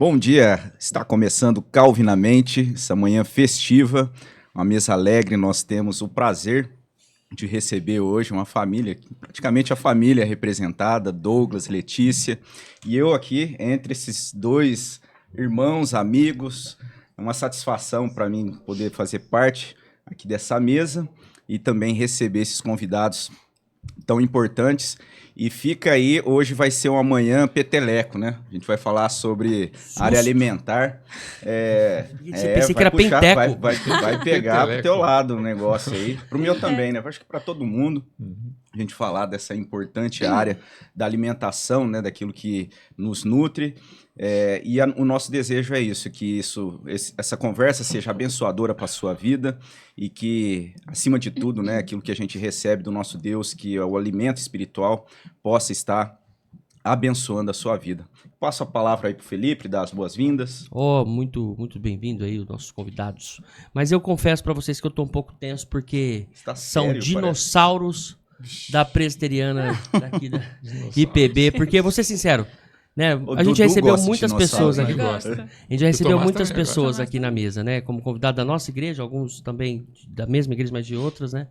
Bom dia, está começando Calvinamente, essa manhã festiva, uma mesa alegre. Nós temos o prazer de receber hoje uma família, praticamente a família representada, Douglas, Letícia, e eu aqui, entre esses dois irmãos, amigos. É uma satisfação para mim poder fazer parte aqui dessa mesa e também receber esses convidados tão importantes. E fica aí, hoje vai ser uma manhã peteleco, né? A gente vai falar sobre área alimentar. Pensei que era puxar, penteco. vai pegar pro teu lado o negócio aí. Pro meu também, né? Acho que para todo mundo. A gente falar dessa importante área da alimentação, né? Daquilo que nos nutre. O nosso desejo é isso, que essa conversa seja abençoadora para a sua vida e que, acima de tudo, né, aquilo que a gente recebe do nosso Deus, que é o alimento espiritual, possa estar abençoando a sua vida. Passo a palavra aí para o Felipe, dar as boas-vindas. Muito bem-vindo aí, os nossos convidados. Mas eu confesso para vocês que eu tô um pouco tenso, porque são dinossauros da presbiteriana daqui da IPB. Porque, vou ser sincero, né? A gente já recebeu muitas pessoas aqui. A gente já recebeu muitas pessoas aqui na mesa, né? Como convidado da nossa igreja, alguns também da mesma igreja, mas de outras, né?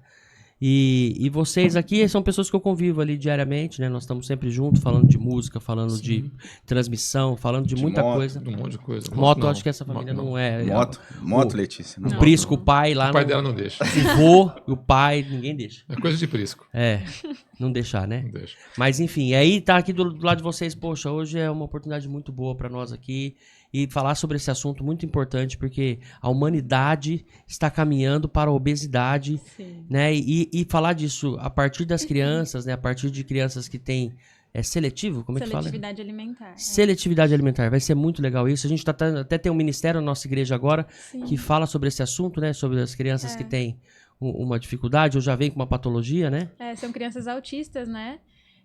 E vocês aqui são pessoas que eu convivo ali diariamente, né? Nós estamos sempre juntos, falando de música, falando de transmissão, falando de muita coisa. De um monte de coisa. Moto, acho que essa família não é. Moto, Letícia. O Prisco, o pai lá. O pai dela não deixa. O vô e o pai, ninguém deixa. É coisa de Prisco. Não deixar, né? Não deixa. Mas enfim, aí tá aqui do lado de vocês, poxa, hoje é uma oportunidade muito boa para nós aqui e falar sobre esse assunto muito importante, porque a humanidade está caminhando para a obesidade, né? E falar disso a partir das crianças, né? A partir de crianças que têm seletivo, como é que fala? Seletividade alimentar. Seletividade alimentar, vai ser muito legal isso. A gente até tem um ministério na nossa igreja agora que fala sobre esse assunto, né? Sobre as crianças que têm uma dificuldade ou já vem com uma patologia, né? São crianças autistas, né?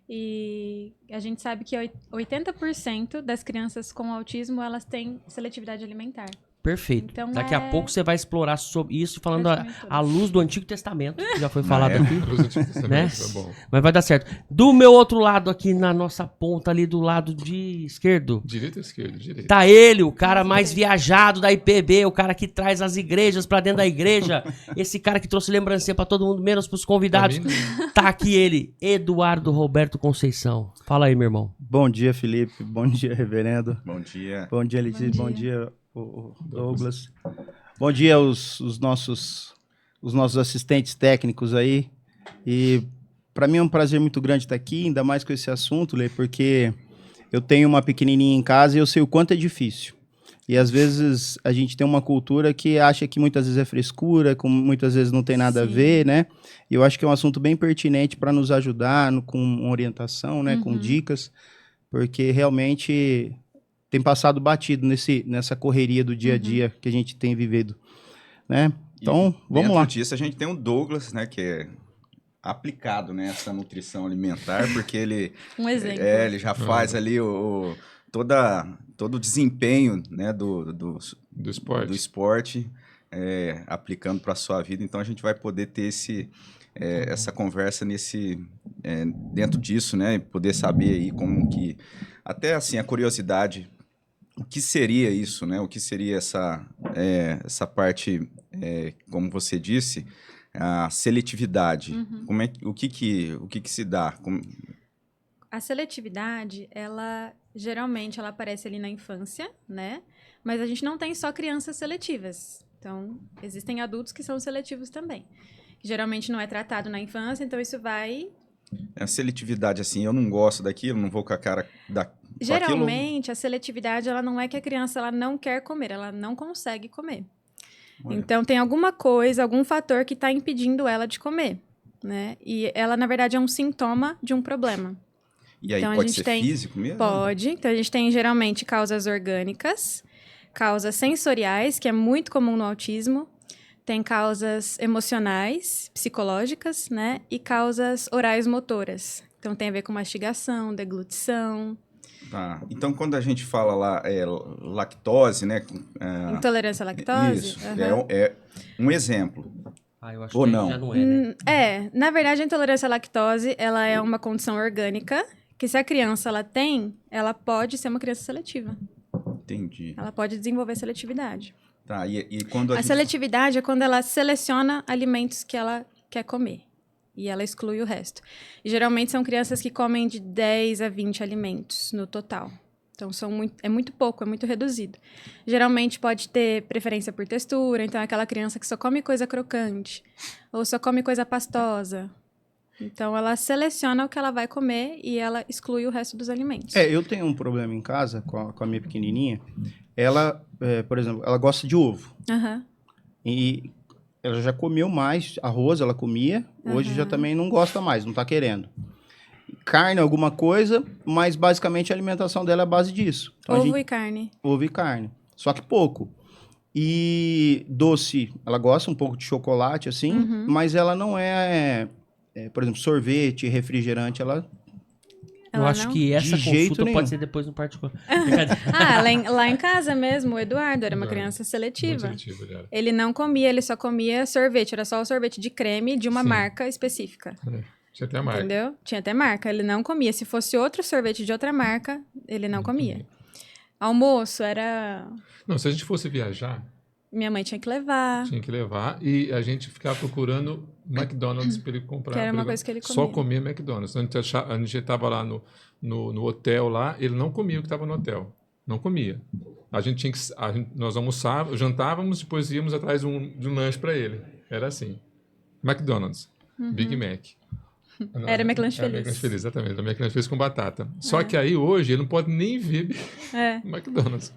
E a gente sabe que 80% das crianças com autismo, elas têm seletividade alimentar. Perfeito. Então, daqui a pouco você vai explorar sobre isso, falando à luz do Antigo Testamento, que já foi falado aqui. A luz do Antigo Testamento, né? tá bom. Mas vai dar certo. Do meu outro lado aqui, na nossa ponta ali do lado de esquerdo. Direita ou esquerda? Direita. Tá ele, o cara mais viajado da IPB, o cara que traz as igrejas pra dentro da igreja. Esse cara que trouxe lembrancinha pra todo mundo, menos pros convidados. Tá aqui ele, Eduardo Roberto Conceição. Fala aí, meu irmão. Bom dia, Felipe. Bom dia, reverendo. Bom dia. Bom dia, Letícia. Bom dia, Douglas. Bom dia aos nossos assistentes técnicos aí. E para mim é um prazer muito grande estar aqui, ainda mais com esse assunto, Lê, porque eu tenho uma pequenininha em casa e eu sei o quanto é difícil. E às vezes a gente tem uma cultura que acha que muitas vezes é frescura, muitas vezes não tem nada a ver, né? E eu acho que é um assunto bem pertinente para nos ajudar com orientação, né? Com dicas, porque realmente tem passado batido nessa correria do dia a dia que a gente tem vivido, né? Então, vamos lá. Dentro disso, a gente tem o Douglas, né, que é aplicado nessa nutrição alimentar, porque ele... Um exemplo. Ele já faz ali todo o desempenho, né, do esporte aplicando para a sua vida. Então, a gente vai poder ter essa conversa dentro disso, né, poder saber aí como que... Até, assim, a curiosidade... O que seria isso, né? O que seria essa parte, como você disse, a seletividade? O que se dá? A seletividade, geralmente ela aparece ali na infância, né? Mas a gente não tem só crianças seletivas. Então, existem adultos que são seletivos também. Geralmente não é tratado na infância, então isso vai... A seletividade, assim, eu não gosto daquilo, não vou com a cara Geralmente, a seletividade, ela não é que a criança ela não quer comer, ela não consegue comer. Olha. Então, tem alguma coisa, algum fator que está impedindo ela de comer, né? E ela, na verdade, é um sintoma de um problema. E aí então, pode ser físico mesmo? Pode. Então, a gente tem, geralmente, causas orgânicas, causas sensoriais, que é muito comum no autismo, tem causas emocionais, psicológicas, né? E causas orais motoras. Então, tem a ver com mastigação, deglutição. Tá. Então, quando a gente fala lá lactose, né? Intolerância à lactose? Isso. É um exemplo. Eu acho ou que não? Já não é, né? Na verdade, a intolerância à lactose, ela é uma condição orgânica que se a criança ela tem, ela pode ser uma criança seletiva. Entendi. Ela pode desenvolver seletividade. Tá, e quando A seletividade é quando ela seleciona alimentos que ela quer comer. E ela exclui o resto. E geralmente são crianças que comem de 10 a 20 alimentos no total. Então, é muito pouco, é muito reduzido. Geralmente pode ter preferência por textura, então é aquela criança que só come coisa crocante, ou só come coisa pastosa. Então, ela seleciona o que ela vai comer e ela exclui o resto dos alimentos. Eu tenho um problema em casa com a minha pequenininha. Ela, por exemplo, ela gosta de ovo. Aham. E ela já comeu mais arroz, ela comia. Hoje já também não gosta mais, não tá querendo. Carne, alguma coisa, mas basicamente a alimentação dela é a base disso. Então, Ovo e carne. Ovo e carne. Só que pouco. E doce, ela gosta um pouco de chocolate, assim, mas ela não por exemplo, sorvete, refrigerante, ela... Eu acho que essa De jeito consulta nenhum. pode ser depois no particular. Lá em casa mesmo, o Eduardo era uma criança seletiva. Muito seletivo, ele era. Ele não comia, ele só comia sorvete. Era só o sorvete de creme de uma Sim. marca específica. Tinha até a marca. Entendeu? Tinha até marca. Ele não comia. Se fosse outro sorvete de outra marca, ele não comia. Almoço era... Não, se a gente fosse viajar, Minha mãe tinha que levar. tinha que levar e a gente ficava procurando McDonald's para ele comprar. Que era uma pra ele- coisa que ele Só comia. comia McDonald's. A gente estava lá no hotel lá, ele não comia o que estava no hotel. Não comia. A gente tinha que... nós almoçávamos, jantávamos, depois íamos atrás de um lanche para ele. Era assim. McDonald's. Big Mac. Não, Era McLanche era Feliz. McLanche Feliz, exatamente. Era McLanche Feliz com batata. Só que aí, hoje, ele não pode nem ver É. McDonald's.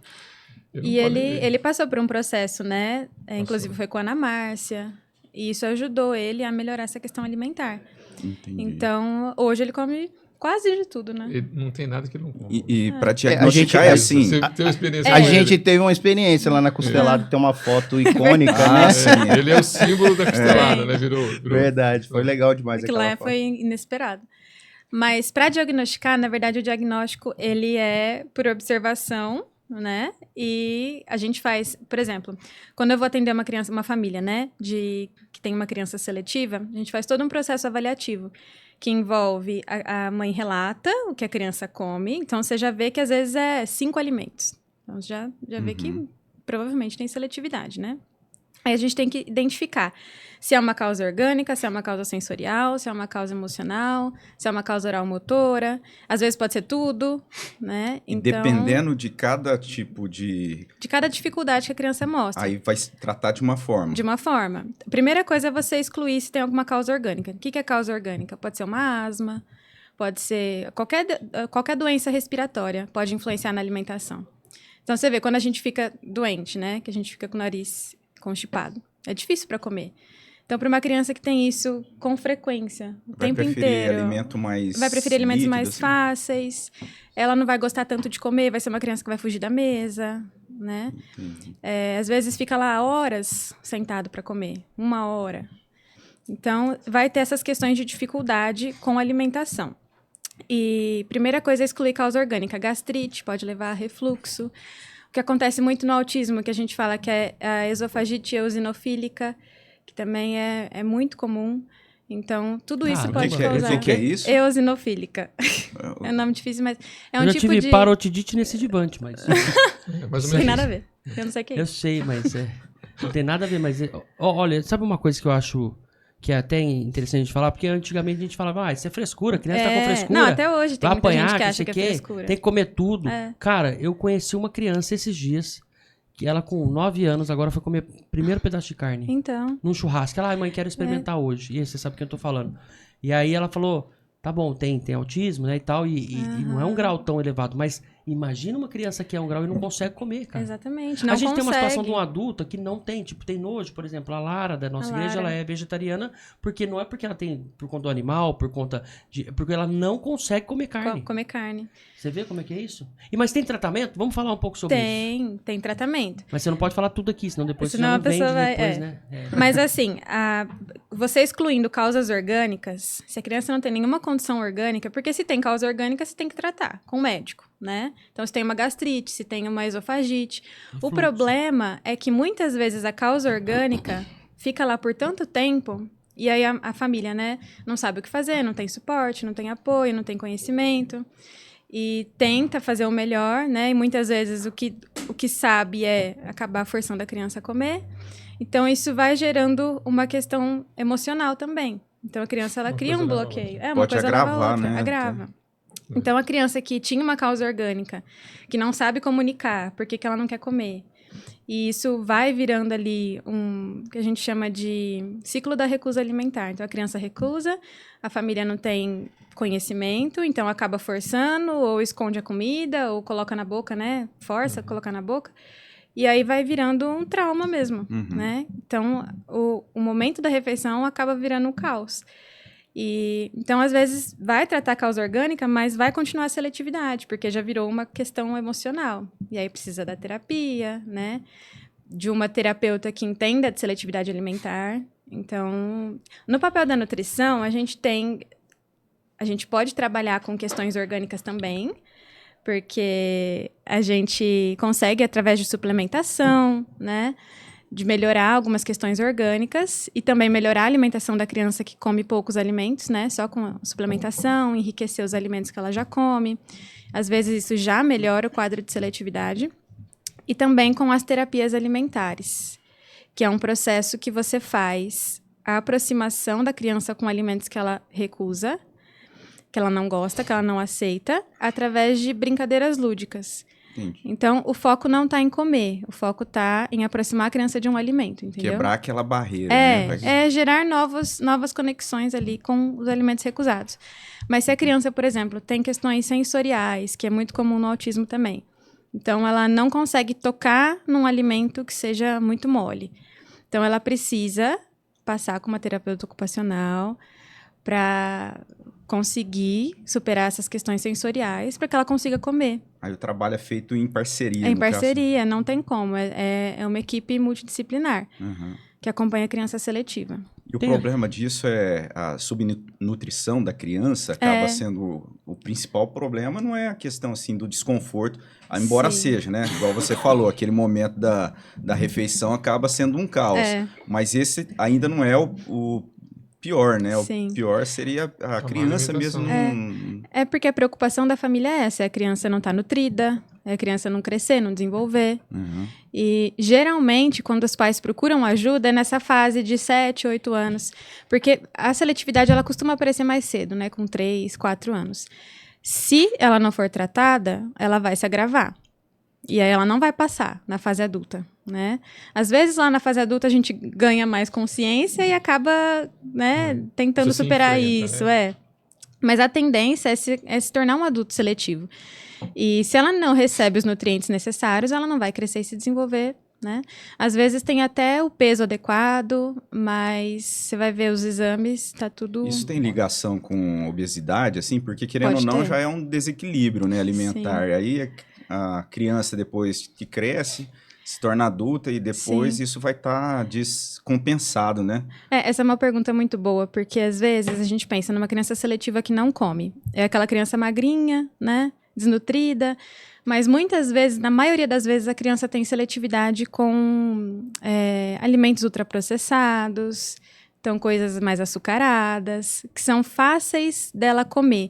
Ele E não pode ele, ver. ele passou por um processo, né? Inclusive foi com a Ana Márcia. E isso ajudou ele a melhorar essa questão alimentar. Entendi. Então, hoje ele come quase de tudo, né? Ele não tem nada que ele não come. E para a diagnosticar gente- é assim... Você tem uma experiência A com gente ele. teve uma experiência lá na Costelada, tem uma foto icônica, né? Ah, sim. Ele é o símbolo da costelada, né? Virou. Verdade, foi legal demais Aquilo aquela lá foto. foi inesperado. Mas para diagnosticar, na verdade, o diagnóstico ele é por observação, né? E a gente faz, por exemplo, quando eu vou atender uma criança, uma família, né, que tem uma criança seletiva, a gente faz todo um processo avaliativo que envolve a mãe relata o que a criança come, então você já vê que às vezes é 5 alimentos. Então já vê que provavelmente tem seletividade, né? Aí a gente tem que identificar se é uma causa orgânica, se é uma causa sensorial, se é uma causa emocional, se é uma causa oral motora. Às vezes pode ser tudo, né? E dependendo de cada tipo de... De cada dificuldade que a criança mostra. Aí vai se tratar de uma forma. De uma forma. A primeira coisa é você excluir se tem alguma causa orgânica. O que é causa orgânica? Pode ser uma asma, pode ser qualquer doença respiratória, pode influenciar na alimentação. Então você vê, quando a gente fica doente, né? Que a gente fica com o nariz constipado. É difícil para comer. Então, para uma criança que tem isso com frequência, o Vai tempo preferir inteiro... alimento mais Vai preferir alimentos líquido, mais assim. fáceis. Ela não vai gostar tanto de comer, vai ser uma criança que vai fugir da mesa, né? Às vezes fica lá horas sentado para comer, 1 hora. Então, vai ter essas questões de dificuldade com a alimentação. E primeira coisa é excluir causa orgânica. Gastrite pode levar a refluxo. O que acontece muito no autismo, que a gente fala que é a esofagite eosinofílica, que também é muito comum. Então, tudo isso Caramba. pode causar... O que é isso? Eosinofílica. É um nome difícil, mas é um Eu já tipo tive de... parotidite nesse divante, mas... É mais ou Não tem menos nada a isso. ver. Eu não sei o que é Eu isso. sei, mas não tem nada a ver, mas... Olha, sabe uma coisa que eu acho que é até interessante de falar? Porque antigamente a gente falava, isso é frescura, a criança tá com frescura. Não, até hoje tem vai muita apanhar, gente que não acha sei que o é quê, frescura. tem que comer tudo. É. Cara, eu conheci uma criança esses dias, que ela com 9 anos agora foi comer o primeiro pedaço de carne. Então, Num churrasco. Ela, mãe, quero experimentar hoje. E aí, você sabe o que eu tô falando. E aí ela falou, tá bom, tem autismo, né, e tal, e não é um grau tão elevado, mas imagina uma criança que é 1 grau e não consegue comer, cara. exatamente. Não A gente tem uma situação de consegue. um adulto que não tem, tipo, tem nojo, por exemplo, a Lara da nossa A igreja, Lara. ela é vegetariana, porque não é porque ela tem por conta do animal, por conta de... porque ela não consegue comer carne. Comer carne. Você vê como é que é isso? Mas tem tratamento? Vamos falar um pouco sobre isso. Tem tratamento. Mas você não pode falar tudo aqui, senão depois Senão você a não vende pessoa vai- depois, é. né? Mas assim, você excluindo causas orgânicas, se a criança não tem nenhuma condição orgânica, porque se tem causa orgânica, você tem que tratar com o médico, né? Então, se tem uma gastrite, se tem uma esofagite. O problema é que muitas vezes a causa orgânica fica lá por tanto tempo, e aí a família, né, não sabe o que fazer, não tem suporte, não tem apoio, não tem conhecimento, e tenta fazer o melhor, né? E muitas vezes o que sabe é acabar forçando a criança a comer. Então, isso vai gerando uma questão emocional também. Então, a criança, ela cria um bloqueio. Uma Pode coisa leva a agravar, outra, né? agrava. Então, a criança que tinha uma causa orgânica, que não sabe comunicar, por que ela não quer comer, e isso vai virando ali que a gente chama de ciclo da recusa alimentar. Então, a criança recusa, a família não tem conhecimento, então acaba forçando, ou esconde a comida, ou coloca na boca, né? Força colocar na boca. E aí vai virando um trauma mesmo, né? Então, o momento da refeição acaba virando um caos. Então, às vezes, vai tratar a causa orgânica, mas vai continuar a seletividade, porque já virou uma questão emocional. E aí precisa da terapia, né? De uma terapeuta que entenda de seletividade alimentar. Então, no papel da nutrição, a gente pode trabalhar com questões orgânicas também, porque a gente consegue, através de suplementação, né? De melhorar algumas questões orgânicas e também melhorar a alimentação da criança que come poucos alimentos, né? Só com a suplementação, enriquecer os alimentos que ela já come. Às vezes, isso já melhora o quadro de seletividade. E também com as terapias alimentares, que é um processo que você faz a aproximação da criança com alimentos que ela recusa, que ela não gosta, que ela não aceita, através de brincadeiras lúdicas. Entendi. Então, o foco não está em comer, o foco está em aproximar a criança de um alimento, entendeu? Quebrar aquela barreira, né? É gerar novas conexões ali com os alimentos recusados. Mas se a criança, por exemplo, tem questões sensoriais, que é muito comum no autismo também, então ela não consegue tocar num alimento que seja muito mole. Então, ela precisa passar com uma terapeuta ocupacional para conseguir superar essas questões sensoriais para que ela consiga comer. Aí o trabalho é feito em parceria. É em parceria, não tem como. É uma equipe multidisciplinar que acompanha a criança seletiva. E o problema disso é a subnutrição da criança, acaba sendo o principal problema, não é a questão assim do desconforto, embora seja, né? Igual você falou, aquele momento da refeição acaba sendo um caos. Mas esse ainda não é o pior, né? Sim. O pior seria a criança mesmo. É porque a preocupação da família é essa: a criança não está nutrida, a criança não crescer, não desenvolver. E geralmente, quando os pais procuram ajuda, é nessa fase de 7, 8 anos. Porque a seletividade ela costuma aparecer mais cedo, né? Com 3, 4 anos. Se ela não for tratada, ela vai se agravar. E aí ela não vai passar na fase adulta, né? Às vezes lá na fase adulta a gente ganha mais consciência e acaba, né, tentando superar isso, Mas a tendência é se tornar um adulto seletivo. E se ela não recebe os nutrientes necessários, ela não vai crescer e se desenvolver, né? Às vezes tem até o peso adequado, mas você vai ver os exames, tá tudo... Isso tem ligação com obesidade, assim? Porque querendo ou não, já é um desequilíbrio, né, alimentar. Sim. Aí a criança, depois que cresce, se torna adulta e depois isso vai estar descompensado, né? Essa é uma pergunta muito boa, porque às vezes a gente pensa numa criança seletiva que não come. É aquela criança magrinha, né? Desnutrida. Mas muitas vezes, na maioria das vezes, a criança tem seletividade com alimentos ultraprocessados, então coisas mais açucaradas, que são fáceis dela comer.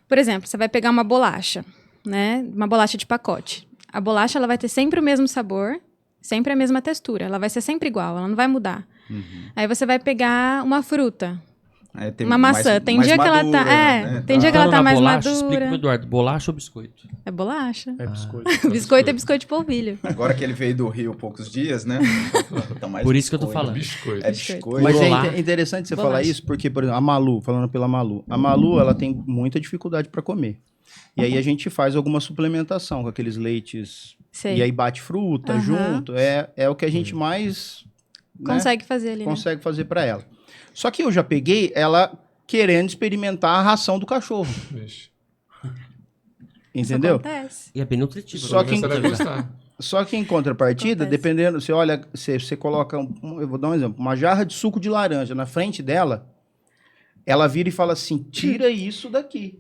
Por exemplo, você vai pegar uma bolacha, né? Uma bolacha de pacote. A bolacha ela vai ter sempre o mesmo sabor, sempre a mesma textura. Ela vai ser sempre igual, ela não vai mudar. Aí você vai pegar uma fruta, uma maçã. Tem dia que ela tá... tem dia que ela tá mais bolacha, madura. Explica, Eduardo, bolacha ou biscoito? É bolacha. É biscoito. Biscoito é biscoito de polvilho. Agora que ele veio do Rio há poucos dias, né? Tá mais por isso que eu tô falando. Biscoito. É biscoito. Mas é interessante você falar isso, porque, por exemplo, a Malu, falando pela Malu, a Malu, ela tem muita dificuldade para comer. E aí a gente faz alguma suplementação com aqueles leites. E aí bate fruta junto. É o que a gente mais... Consegue fazer ali, consegue fazer para ela. Só que eu já peguei ela querendo experimentar a ração do cachorro. Vixe. Entendeu? Isso acontece. E é bem nutritivo. Só que em contrapartida, dependendo, você olha, você coloca, eu vou dar um exemplo, uma jarra de suco de laranja na frente dela, ela vira e fala assim, tira isso daqui.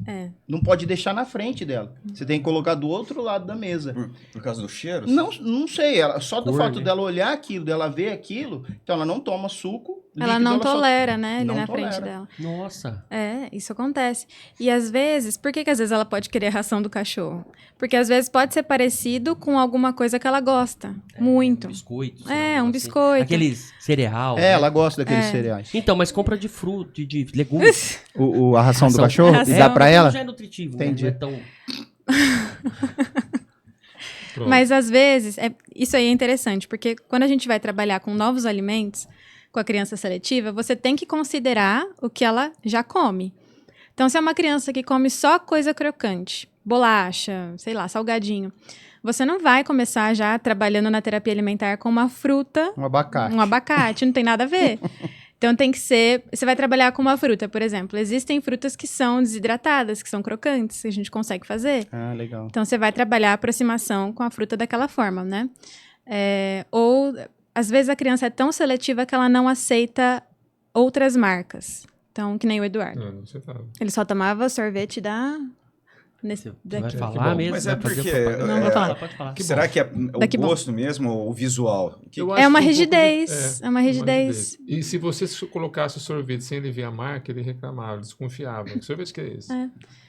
Não pode deixar na frente dela. Você tem que colocar do outro lado da mesa. Por causa do cheiro? Não sei. Só do fato dela olhar aquilo, dela ver aquilo, então ela não toma suco, Ela não tolera, né? Ele na frente dela. Nossa. Isso acontece. E às vezes, por que às vezes ela pode querer a ração do cachorro? Porque às vezes pode ser parecido com alguma coisa que ela gosta. Muito. Um biscoito. Um biscoito. Aqueles cereal. Ela gosta daqueles cereais. Então, mas compra de fruta, de legumes. A ração do cachorro? A ração. E dá pra ela? Já é nutritivo. Entendi. Não é tão... Mas às vezes, isso aí é interessante, porque quando a gente vai trabalhar com novos alimentos, com a criança seletiva, você tem que considerar o que ela já come. Então, se é uma criança que come só coisa crocante, bolacha, sei lá, salgadinho, você não vai começar já trabalhando na terapia alimentar com uma fruta, Um abacate. um abacate, não tem nada a ver. Então tem que ser, você vai trabalhar com uma fruta, por exemplo. Existem frutas que são desidratadas, que são crocantes, que a gente consegue fazer. Ah, legal. Então você vai trabalhar a aproximação com a fruta daquela forma, né? Ou às vezes a criança é tão seletiva que ela não aceita outras marcas. Então, que nem o Eduardo. Não aceitava. Ele só tomava sorvete da... Você vai daqui. falar mesmo? Mas vai é fazer porque... propaganda? Não, vou falar. Pode falar. Será que é o Daqui bom. gosto mesmo ou o visual? Eu acho É uma que um pouco rigidez. É uma rigidez. E se você colocasse o sorvete sem ele ver a marca, ele reclamava, desconfiava. Que sorvete que é esse?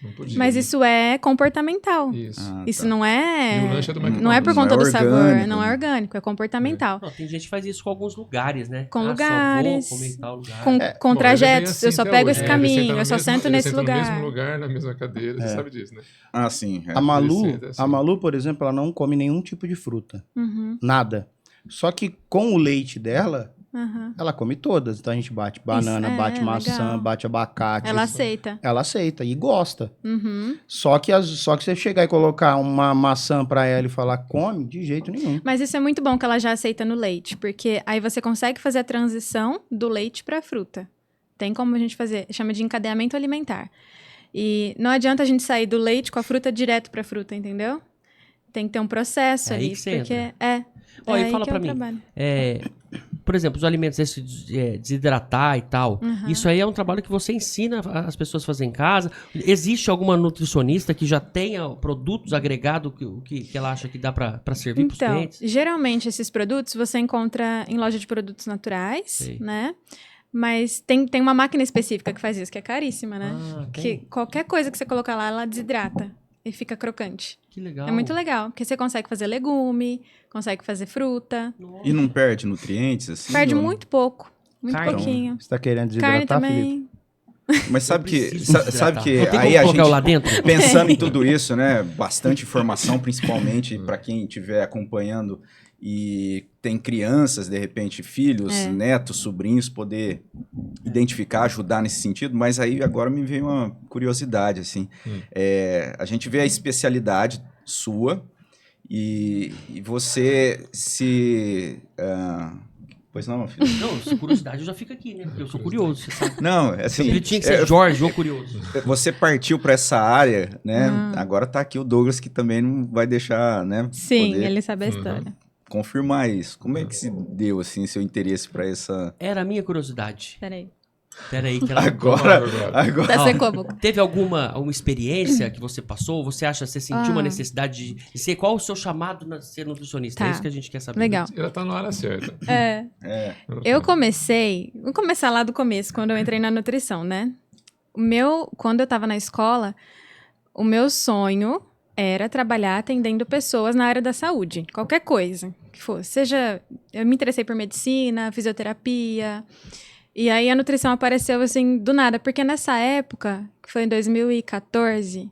Não podia. Mas isso é comportamental. Isso. Isso tá. não é... E o lanche é do McDonald's. Não é por Não conta é do sabor, orgânico, não é né? orgânico, é comportamental. Não, tem gente que faz isso com alguns lugares, né? Com Só lugares, vou comer em tal lugar. Com Bom, ele é trajetos, assim eu só até pego hoje, esse né? Ele caminho, senta no eu só mesmo- sento ele nesse senta lugar. no mesmo lugar, na mesma cadeira, você sabe disso, né? Ah, sim. A Malu, Ele senta assim. a Malu, por exemplo, ela não come nenhum tipo de fruta. Uhum, Nada. Só que com o leite dela, uhum. ela come todas. Então a gente bate banana, Isso, bate maçã, legal. bate abacate. Ela aceita. Ela aceita e gosta. Uhum. Só que você chegar e colocar uma maçã pra ela e falar come, de jeito nenhum. Mas isso é muito bom que ela já aceita no leite, porque aí você consegue fazer a transição do leite para a fruta. Tem como a gente fazer, chama de encadeamento alimentar. E não adianta a gente sair do leite com a fruta direto para a fruta, entendeu? Tem que ter um processo É aí ali, que você porque entra. Ó, é e aí fala que é pra o mim, trabalho. por exemplo, os alimentos desidratar e tal, isso aí é um trabalho que você ensina as pessoas a fazer em casa. Existe alguma nutricionista que já tenha produtos agregados que ela acha que dá pra servir pros Então, clientes? geralmente esses produtos você encontra em loja de produtos naturais, Sei. né? Mas tem uma máquina específica que faz isso, que é caríssima, né? Ah, Que tem? qualquer coisa que você colocar lá, ela desidrata e fica crocante. Que legal. É muito legal, porque você consegue fazer legume, consegue fazer fruta. Nossa. E não perde nutrientes, assim? Perde ou- muito pouco, muito Carne. pouquinho. Você tá querendo Carne desidratar, Felipe? também. Mas sabe Eu que, preciso sabe desidratar. que Não tem aí como a colocar eu gente, lá dentro? pensando em tudo isso, né? Bastante informação, principalmente para quem estiver acompanhando e tem crianças, de repente, filhos, netos, sobrinhos, poder identificar, ajudar nesse sentido. Mas aí agora me veio uma curiosidade, assim. A gente vê a especialidade sua e você se... Pois não, meu filho? Não, se curiosidade eu já fico aqui, né? Porque eu sou curioso, você sabe. Não, assim... Ele tinha que ser Jorge ou curioso. Você partiu para essa área, né? Agora tá aqui o Douglas, que também não vai deixar, né? Sim, poder ele sabe a história. confirmar isso. Como é que se deu, assim, seu interesse para essa... Era a minha curiosidade. Peraí. Peraí, que ela... Agora... Tá Ó, secou a boca. Teve alguma experiência que você passou? Você sentiu uma necessidade de ser? Qual o seu chamado na ser nutricionista? Tá. É isso que a gente quer saber. Legal. Ela tá na hora certa. Eu comecei... Vou começar lá do começo, quando eu entrei na nutrição, né? Quando eu tava na escola, o meu sonho era trabalhar atendendo pessoas na área da saúde. Qualquer coisa que fosse. Seja... Eu me interessei por medicina, fisioterapia... E aí a nutrição apareceu assim do nada, porque nessa época, que foi em 2014,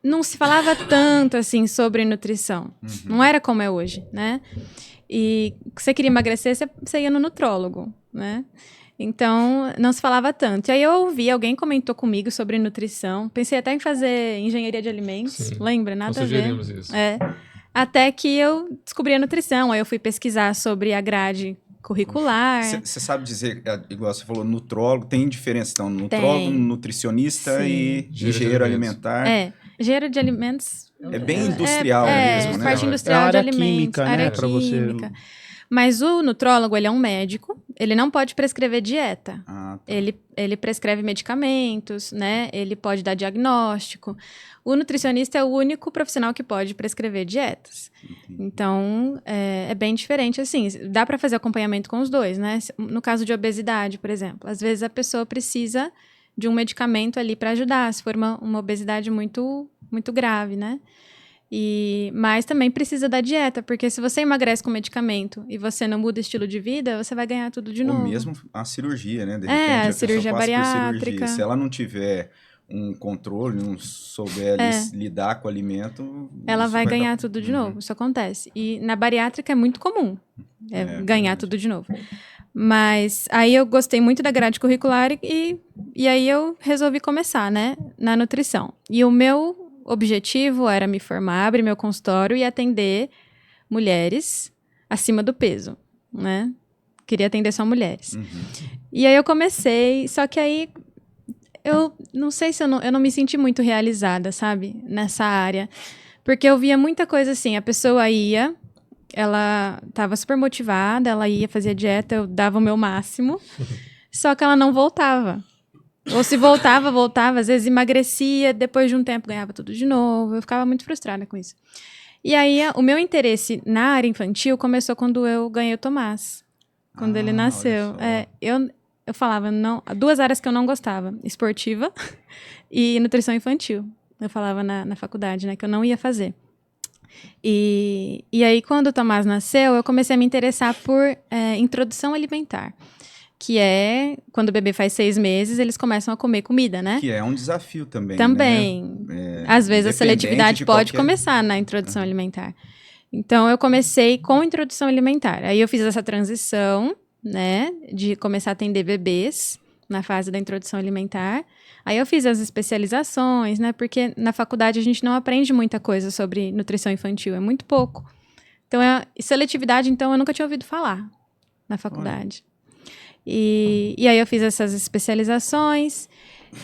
não se falava tanto assim sobre nutrição. Não era como é hoje, né? E se você queria emagrecer, você ia no nutrólogo, né? Então, não se falava tanto. E aí eu ouvi, alguém comentou comigo sobre nutrição. Pensei até em fazer engenharia de alimentos. Sim. Lembra? Nada Nós a ver. sugerimos isso. Até que eu descobri a nutrição. Aí eu fui pesquisar sobre a grade curricular. Você sabe dizer, igual você falou, nutrólogo, tem diferença, então, nutrólogo, Tem. nutricionista Sim. e engenheiro alimentar. Engenheiro de alimentos... É bem industrial mesmo, né? parte industrial de área alimentos. química, né, área pra você- química. Mas o nutrólogo, ele é um médico, ele não pode prescrever dieta. Ah, tá. Ele prescreve medicamentos, né? Ele pode dar diagnóstico. O nutricionista é o único profissional que pode prescrever dietas. Entendi. Então, é bem diferente, assim. Dá para fazer acompanhamento com os dois, né? No caso de obesidade, por exemplo. Às vezes a pessoa precisa de um medicamento ali para ajudar, se for uma obesidade muito, muito grave, né? Mas também precisa da dieta, porque se você emagrece com medicamento e você não muda o estilo de vida, você vai ganhar tudo de novo. Ou mesmo a cirurgia, né? De a repente, a cirurgia pessoa passa por bariátrica. cirurgia. Se ela não tiver um controle, não souber ali lidar com o alimento... Ela isso vai ganhar dar... tudo de novo, isso acontece. E na bariátrica é muito comum ganhar verdade. tudo de novo. Mas aí eu gostei muito da grade curricular e aí eu resolvi começar, né, na nutrição. E o meu objetivo era me formar, abrir meu consultório e atender mulheres acima do peso, né? Queria atender só mulheres. Uhum. E aí eu comecei, só que aí eu não sei se eu não me senti muito realizada, sabe? Nessa área. Porque eu via muita coisa assim, a pessoa ia, ela estava super motivada, ela ia fazer dieta, eu dava o meu máximo, só que ela não voltava. Ou se voltava, às vezes emagrecia, depois de um tempo ganhava tudo de novo. Eu ficava muito frustrada com isso. E aí, o meu interesse na área infantil começou quando eu ganhei o Tomás. Quando ele nasceu. Eu falava, não, 2 áreas que eu não gostava. Esportiva e nutrição infantil. Eu falava na faculdade, né, que eu não ia fazer. E aí, quando o Tomás nasceu, eu comecei a me interessar por introdução alimentar. Que é, quando o bebê faz 6 meses, eles começam a comer comida, né? Que é um desafio também, Também. né? Às vezes a seletividade pode qualquer... começar na introdução alimentar. Então, eu comecei com introdução alimentar. Aí eu fiz essa transição, né? De começar a atender bebês na fase da introdução alimentar. Aí eu fiz as especializações, né? Porque na faculdade a gente não aprende muita coisa sobre nutrição infantil, é muito pouco. Então, seletividade, então, eu nunca tinha ouvido falar na faculdade. E aí eu fiz essas especializações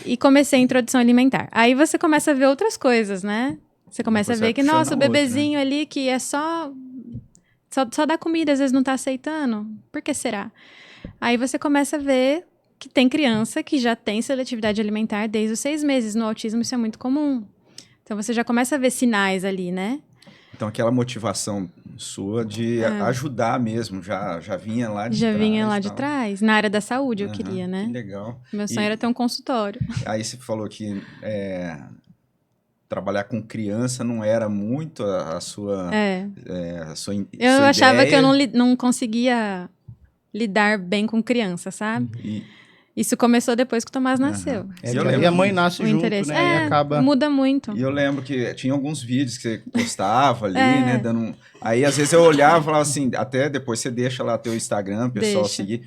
e comecei a introdução alimentar. Aí você começa a ver outras coisas, né? Você começa a ver que, nossa, o bebezinho ali que é só dá comida, às vezes não tá aceitando. Por que será? Aí você começa a ver que tem criança que já tem seletividade alimentar desde os 6 meses. No autismo isso é muito comum. Então você já começa a ver sinais ali, né? Então, aquela motivação sua de ajudar mesmo, já vinha lá de trás. Já vinha lá de trás. Na área da saúde eu queria, né? Que legal. Meu sonho era ter um consultório. Aí você falou que trabalhar com criança não era muito a sua, eu achava que eu não conseguia lidar bem com criança, sabe? Isso começou depois que o Tomás nasceu. E a mãe nasce junto, interesse. né? E acaba... Muda muito. E eu lembro que tinha alguns vídeos que você postava ali, né? Dando Aí, às vezes, eu olhava e falava assim, até depois você deixa lá teu Instagram, o pessoal seguir.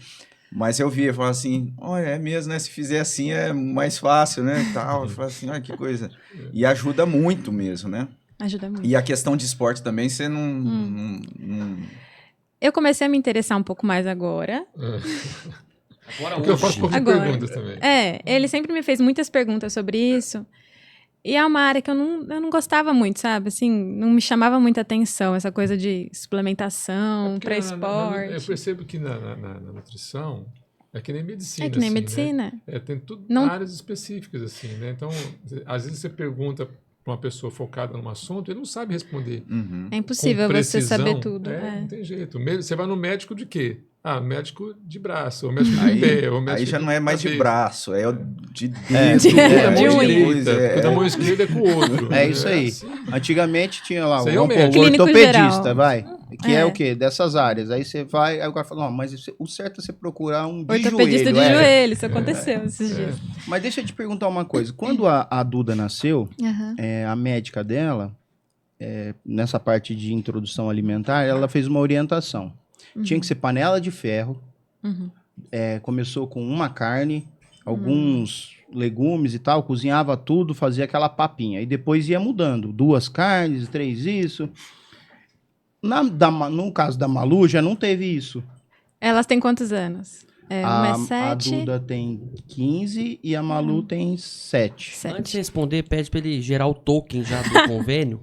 Mas eu via e falava assim, olha, é mesmo, né? Se fizer assim é mais fácil, né? E tal. Eu falava assim, olha que coisa. E ajuda muito mesmo, né? Ajuda muito. E a questão de esporte também, você não... Eu comecei a me interessar um pouco mais agora. Porque eu faço poucas perguntas também. Ele sempre me fez muitas perguntas sobre isso. E é uma área que eu não gostava muito, sabe? Assim, não me chamava muita atenção, essa coisa de suplementação para esporte. Eu percebo que na nutrição é que nem medicina. É que nem assim, medicina. Né? Tem tudo Não... áreas específicas, assim, né? Então, às vezes você pergunta para uma pessoa focada num assunto, ele não sabe responder. É impossível você saber tudo. Não tem jeito. Você vai no médico de quê? Médico de braço, ou médico de pé, ou médico aí já não é mais de braço, é de dedo. De mão direita, porque da mão esquerda é com o outro. É isso aí. Antigamente tinha lá o ortopedista, vai. Que é o quê? Dessas áreas. Aí você vai, aí o cara fala, não, mas o certo é você procurar um de ortopedista joelho. de joelho, isso aconteceu esses dias. Mas deixa eu te perguntar uma coisa. Quando a Duda nasceu, a médica dela, nessa parte de introdução alimentar, ela fez uma orientação. Tinha que ser panela de ferro. Começou com uma carne, alguns legumes e tal, cozinhava tudo, fazia aquela papinha. E depois ia mudando. 2 carnes, 3 isso. No caso da Malu, já não teve isso. Elas têm quantos anos? Uma é A 7. Duda tem 15 e a Malu tem 7. Antes de responder, pede pra ele gerar o token já do convênio.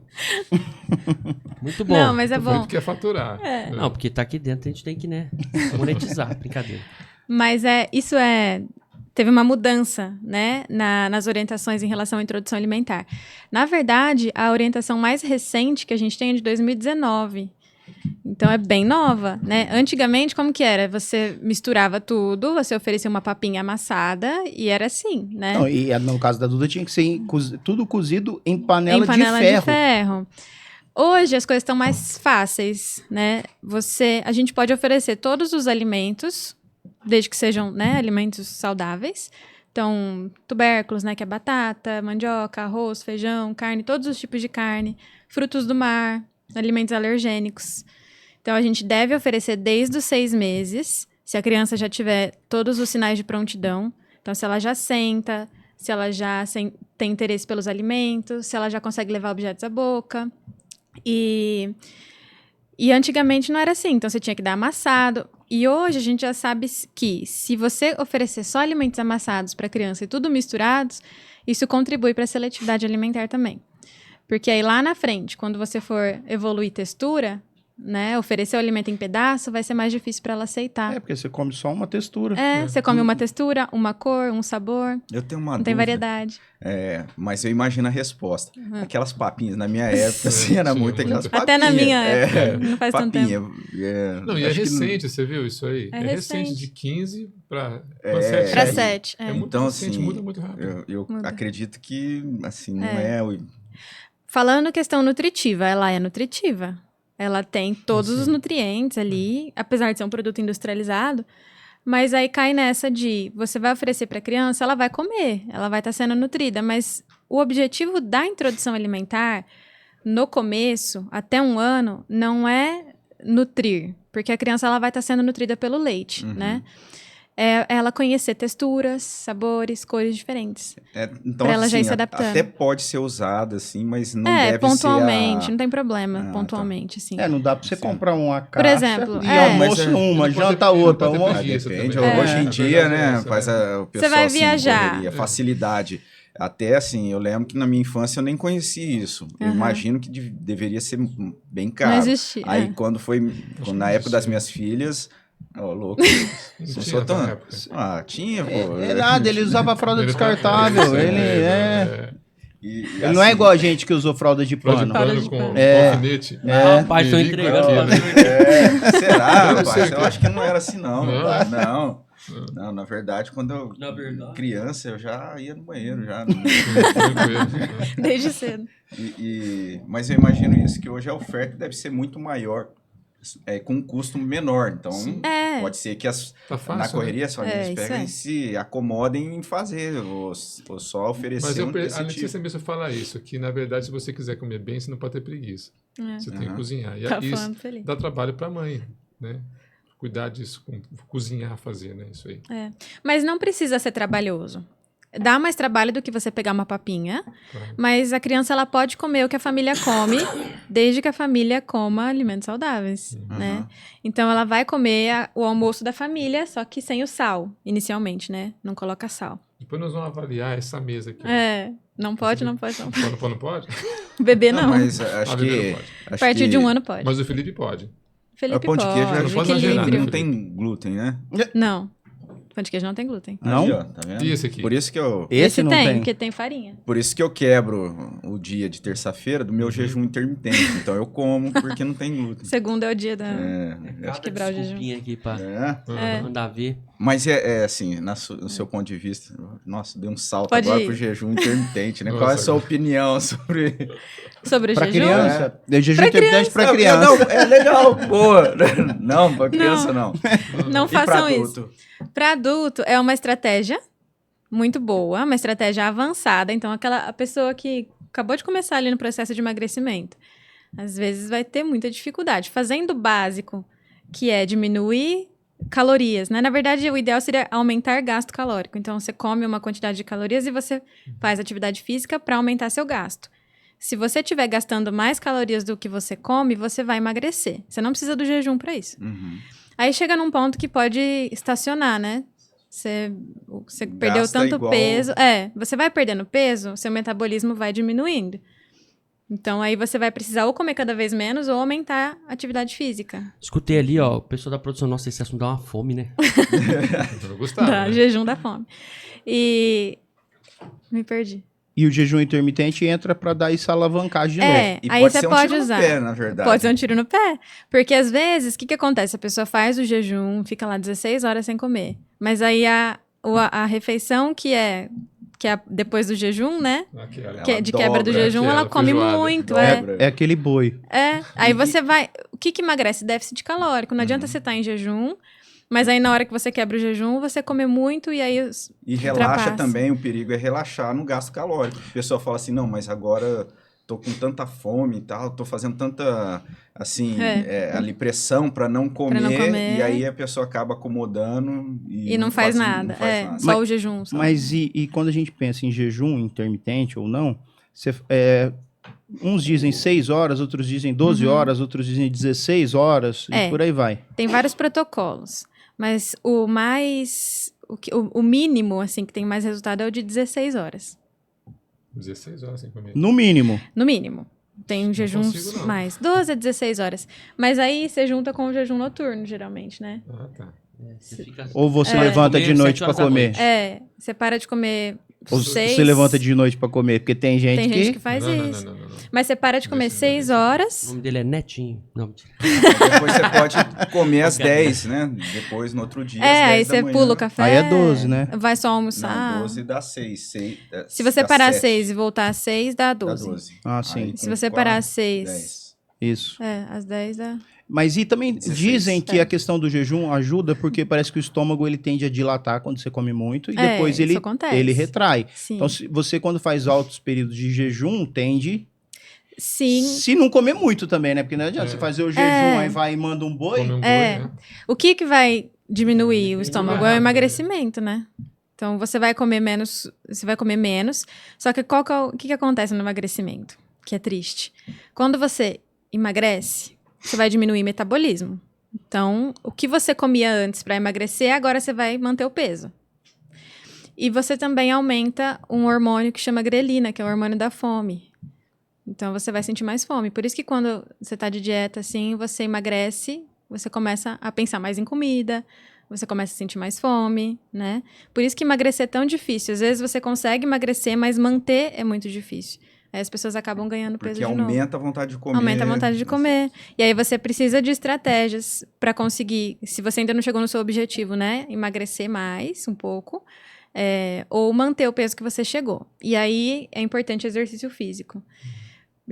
Muito bom. Não, mas é Muito bom. quer faturar. Não, porque tá aqui dentro, a gente tem que, né, monetizar. Brincadeira. Mas teve uma mudança, né, nas orientações em relação à introdução alimentar. Na verdade, a orientação mais recente que a gente tem é de 2019. Então, é bem nova, né? Antigamente, como que era? Você misturava tudo, você oferecia uma papinha amassada e era assim, né? Não, e no caso da Duda tinha que ser tudo cozido em panela, Em panela de ferro. Hoje as coisas estão mais fáceis, né? A gente pode oferecer todos os alimentos, desde que sejam, né, alimentos saudáveis. Então, tubérculos, né, que é batata, mandioca, arroz, feijão, carne, todos os tipos de carne, frutos do mar, alimentos alergênicos. Então, a gente deve oferecer desde os 6 meses, se a criança já tiver todos os sinais de prontidão. Então, se ela já senta, se ela já tem interesse pelos alimentos, se ela já consegue levar objetos à boca. E antigamente não era assim, então você tinha que dar amassado. E hoje a gente já sabe que se você oferecer só alimentos amassados para a criança e tudo misturados, isso contribui para a seletividade alimentar também. Porque aí lá na frente, quando você for evoluir textura, né, oferecer o alimento em pedaço, vai ser mais difícil para ela aceitar. Porque você come só uma textura. Você come uma textura, uma cor, um sabor. Eu tenho uma Não dúvida. tem variedade. Mas eu imagino a resposta. Aquelas papinhas, na minha época, assim, era muito aquelas papinhas. Até na minha época, não faz tanto tempo. Não, e é recente, você viu isso aí? É recente, de 15 para 7. Para 7. É muito então, recente, assim, muda muito rápido. Eu acredito que, assim, não é... Falando questão nutritiva, ela é nutritiva. Ela tem todos os nutrientes ali, apesar de ser um produto industrializado, mas aí cai nessa de você vai oferecer para a criança, ela vai comer, ela vai estar sendo nutrida, mas o objetivo da introdução alimentar, no começo, até 1 ano, não é nutrir, porque a criança ela vai estar sendo nutrida pelo leite, né? É ela conhecer texturas, sabores, cores diferentes. Então, pra ela assim, já ir se adaptando. até pode ser usada, assim, mas não deve pontualmente, ser não tem problema, pontualmente, assim. Não dá pra você comprar uma caixa Por exemplo, e almoço uma, janta outra. Depende. Hoje em dia, né, faz o pessoal, você vai viajar. Correria, facilidade. Até, assim, eu lembro que na minha infância eu nem conhecia isso. Eu imagino que deveria ser bem caro. Não existia. Aí, quando na época das minhas filhas... louco. Tinha, pô. Nada, ele usava fralda descartável. Ele não é igual a gente que usou fralda de pano. Fralda de pano com alfinete. Rapaz, estão entregando. Será, rapaz? Eu acho que não era assim, não. Não, na verdade, quando eu criança, eu já ia no banheiro. Desde cedo. Mas eu imagino isso, que hoje a oferta deve ser muito maior. Com um custo menor, então pode ser que na correria as famílias pegam e se acomodem em fazer ou só oferecer a Letícia mesmo fala isso, que na verdade se você quiser comer bem, você não pode ter preguiça, você tem que cozinhar, e isso dá trabalho para a mãe, né? Cuidar disso, cozinhar, fazer, né? Isso aí. Mas não precisa ser trabalhoso. Dá mais trabalho do que você pegar uma papinha, mas a criança ela pode comer o que a família come, desde que a família coma alimentos saudáveis, né? Então, ela vai comer o almoço da família, só que sem o sal, inicialmente, né? Não coloca sal. Depois nós vamos avaliar essa mesa aqui. Não pode. Não pode? Bebê não. Mas acho que... A partir de 1 ano pode. Mas o Felipe pode. Felipe pão de queijo não tem glúten, né? Não. Pão de queijo não tem glúten. Não? Aí, ó, tá vendo? E esse aqui? Por isso que eu... Esse não tem, porque tem farinha. Por isso que eu quebro o dia de terça-feira do meu jejum intermitente. Então eu como porque não tem glúten. Segunda é o dia da... de quebrar o jejum. Aqui pra mandar ver. Mas assim, no seu ponto de vista... Nossa, deu um salto Pode agora ir. pro jejum intermitente, né? Nossa, Qual é a sua opinião sobre... Sobre o pra jejum? criança? Jejum intermitente pra criança. Não, é legal, pô. Não, pra criança não. Não E pra façam adulto? isso. Para adulto é uma estratégia muito boa, uma estratégia avançada. Então, a pessoa que acabou de começar ali no processo de emagrecimento, às vezes vai ter muita dificuldade. Fazendo o básico, que é diminuir calorias, né? Na verdade, o ideal seria aumentar gasto calórico. Então, você come uma quantidade de calorias e você faz atividade física para aumentar seu gasto. Se você estiver gastando mais calorias do que você come, você vai emagrecer. Você não precisa do jejum para isso. Aí chega num ponto que pode estacionar, né? Você perdeu tanto igual... peso. Você vai perdendo peso, seu metabolismo vai diminuindo. Então, aí você vai precisar ou comer cada vez menos ou aumentar a atividade física. Escutei ali, ó, o pessoal da produção, nossa, esse assunto dá uma fome, né? Eu gostava, Dá, né? jejum da fome. E... Me perdi. E o jejum intermitente entra para dar essa alavancagem de novo. E aí pode você ser um pode tiro usar. no pé, na verdade. Pode ser um tiro no pé. Porque às vezes, o que acontece? A pessoa faz o jejum, fica lá 16 horas sem comer. Mas aí a refeição que é depois do jejum, né? Que é de quebra do jejum, ela come muito. É aquele boi. Aí você vai... O que emagrece? Déficit calórico. Não adianta você estar em jejum, mas aí na hora que você quebra o jejum, você come muito e aí E relaxa também, o perigo é relaxar no gasto calórico. A pessoa fala assim, não, mas agora tô com tanta fome e tal, tô fazendo tanta, assim, ali pressão para não comer, e aí a pessoa acaba acomodando e não faz nada. Só o jejum. Mas e quando a gente pensa em jejum intermitente ou não, uns dizem 6 horas, outros dizem 12 horas, outros dizem 16 horas, e por aí vai. Tem vários protocolos, mas o mínimo, assim, que tem mais resultado é o de 16 horas. 16 horas sem comer. No mínimo. No mínimo. Tem jejuns mais. 12 a 16 horas. Mas aí você junta com o jejum noturno, geralmente, né? Ah, tá. Ou você levanta de noite para comer. Você para de comer... Ou você levanta de noite pra comer, porque tem gente que faz isso. Não. Mas você para de comer 6 horas. O nome dele é Netinho. Não. Depois você pode comer às 10, né? Depois, no outro dia, às 10 aí você pula o café. Aí é 12, né? Vai só almoçar. Não, 12 dá 6. Se você parar às 6 e voltar às 6, dá 12. Dá 12. Ah, sim. Aí, se você parar às 6... 10. Isso. Às 10 dá... Mas e também 16, dizem que a questão do jejum ajuda porque parece que o estômago ele tende a dilatar quando você come muito e depois ele retrai. Sim. Então, você quando faz altos períodos de jejum, tende... Sim. Se não comer muito também, né? Porque não adianta você fazer o jejum, aí vai e manda um boi. Né? O que vai diminuir o estômago é o emagrecimento, né? Então, você vai comer menos, só que o que acontece no emagrecimento? Que é triste. Quando você emagrece, você vai diminuir o metabolismo. Então, o que você comia antes para emagrecer, agora você vai manter o peso. E você também aumenta um hormônio que chama grelina, que é o hormônio da fome. Então, você vai sentir mais fome. Por isso que quando você está de dieta, assim, você emagrece, você começa a pensar mais em comida, você começa a sentir mais fome, né? Por isso que emagrecer é tão difícil. Às vezes você consegue emagrecer, mas manter é muito difícil. Aí as pessoas acabam ganhando peso de novo. Porque aumenta a vontade de comer. Aumenta a vontade de comer. E aí você precisa de estratégias para conseguir, se você ainda não chegou no seu objetivo, né? Emagrecer mais um pouco, ou manter o peso que você chegou. E aí é importante exercício físico.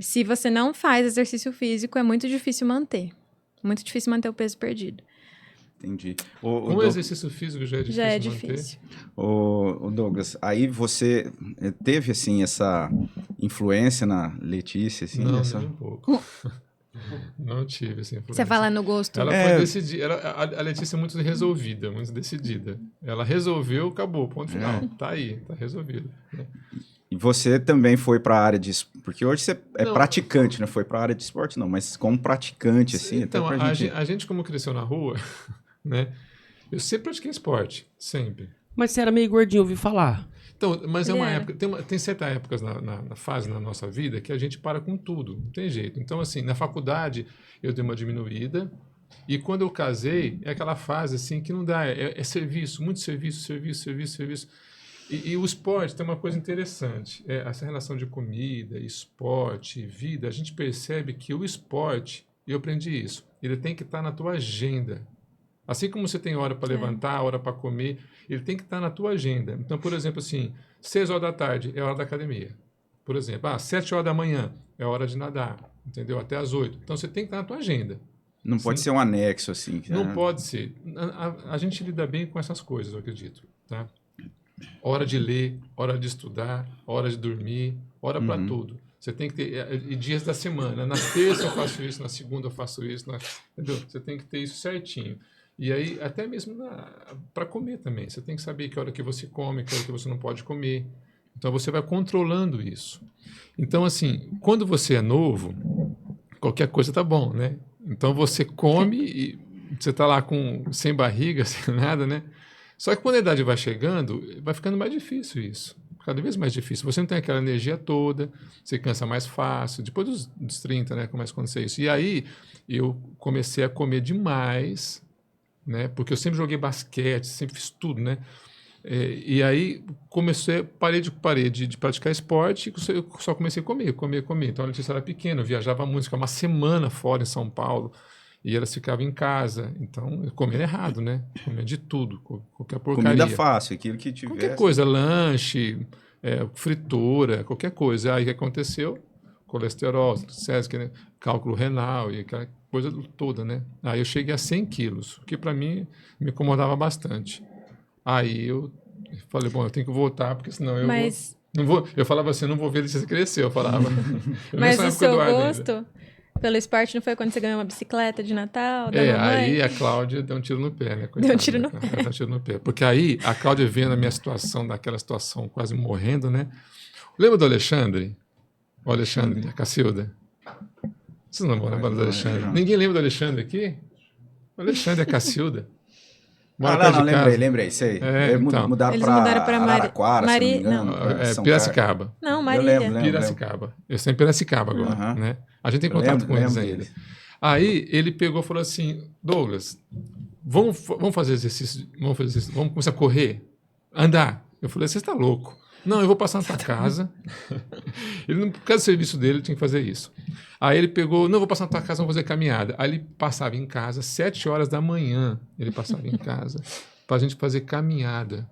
Se você não faz exercício físico, é muito difícil manter. Muito difícil manter o peso perdido. Entendi. O exercício físico já é difícil. Já é difícil. O Douglas, aí você teve, assim, essa influência na Letícia? Assim, não, nem um pouco. Não tive essa influência. Você fala no gosto. Ela foi decidida. A Letícia é muito resolvida, muito decidida. Ela resolveu, acabou, ponto final. Tá aí, tá resolvido. E você também foi para a área de... Porque hoje você é praticante, não foi para a área de esporte, não. Mas como praticante, assim... Então, a gente como cresceu na rua, né? Eu sempre pratiquei esporte, sempre. Mas você era meio gordinho, ouvi falar. Então, mas é uma época... Tem certas épocas na fase na nossa vida que a gente para com tudo. Não tem jeito. Então, assim, na faculdade eu dei uma diminuída. E quando eu casei, é aquela fase, assim, que não dá. É serviço, muito serviço. E o esporte tem uma coisa interessante, essa relação de comida, esporte, vida, a gente percebe que o esporte, e eu aprendi isso, ele tem que estar na tua agenda. Assim como você tem hora para levantar, hora para comer, ele tem que estar na tua agenda. Então, por exemplo, assim, 6 horas da tarde é hora da academia. Por exemplo, 7 horas da manhã é hora de nadar, entendeu? Até às 8. Então, você tem que estar na tua agenda. Não pode ser um anexo, assim. Não pode ser. A gente lida bem com essas coisas, eu acredito, tá? Hora de ler, hora de estudar, hora de dormir, hora para tudo. Você tem que ter dias da semana. Na terça eu faço isso, na segunda eu faço isso. Entendeu? Você tem que ter isso certinho. E aí, até mesmo para comer também. Você tem que saber que hora que você come, que hora que você não pode comer. Então, você vai controlando isso. Então, assim, quando você é novo, qualquer coisa tá bom, né? Então, você come você tá lá sem barriga, sem nada, né? Só que quando a idade vai chegando, vai ficando mais difícil isso. Cada vez mais difícil. Você não tem aquela energia toda, você cansa mais fácil. Depois dos 30, né, começa a acontecer isso. E aí, eu comecei a comer demais, né? Porque eu sempre joguei basquete, sempre fiz tudo, né? E aí, parei de praticar esporte e eu só comecei a comer. Então, a Letícia era pequena, eu viajava muito, ficava uma semana fora em São Paulo. E elas ficavam em casa. Então, eu comia errado, né? Comia de tudo, qualquer porcaria. Comida fácil, aquilo que tivesse. Qualquer coisa, lanche, fritura, qualquer coisa. Aí o que aconteceu? Colesterol, triglicéridos, cálculo renal e aquela coisa toda, né? Aí eu cheguei a 100 quilos, o que para mim me incomodava bastante. Aí eu falei, bom, eu tenho que voltar, porque senão não vou. Eu falava assim, não vou ver se crescer, eu falava. Mas o seu gosto pelo esporte não foi quando você ganhou uma bicicleta de Natal? Aí a Cláudia deu um tiro no pé, né? Coitada, deu um tiro no pé. Deu um tiro no pé. Porque aí a Cláudia vendo a minha situação, daquela situação quase morrendo, né? Lembra do Alexandre? O Alexandre, a Cacilda? Vocês não vão lembrar do Alexandre? Não. Ninguém lembra do Alexandre aqui? O Alexandre e a Cacilda. Não, lembrei, sei. Então, mudaram para Araraquara, Piracicaba. Não, Marília. Lembro. Piracicaba. Eu estou em Piracicaba agora, né? A gente tem contato com eles ainda. Aí ele pegou e falou assim, Douglas, vamos fazer exercício, vamos começar a correr, andar. Eu falei, você está louco. Não, eu vou passar na tua casa. Ele, por causa do serviço dele, ele tinha que fazer isso. Aí ele pegou, não, vou passar na tua casa, vamos fazer caminhada. Aí ele passava em casa, 7 horas da manhã, ele passava em casa, para a gente fazer caminhada.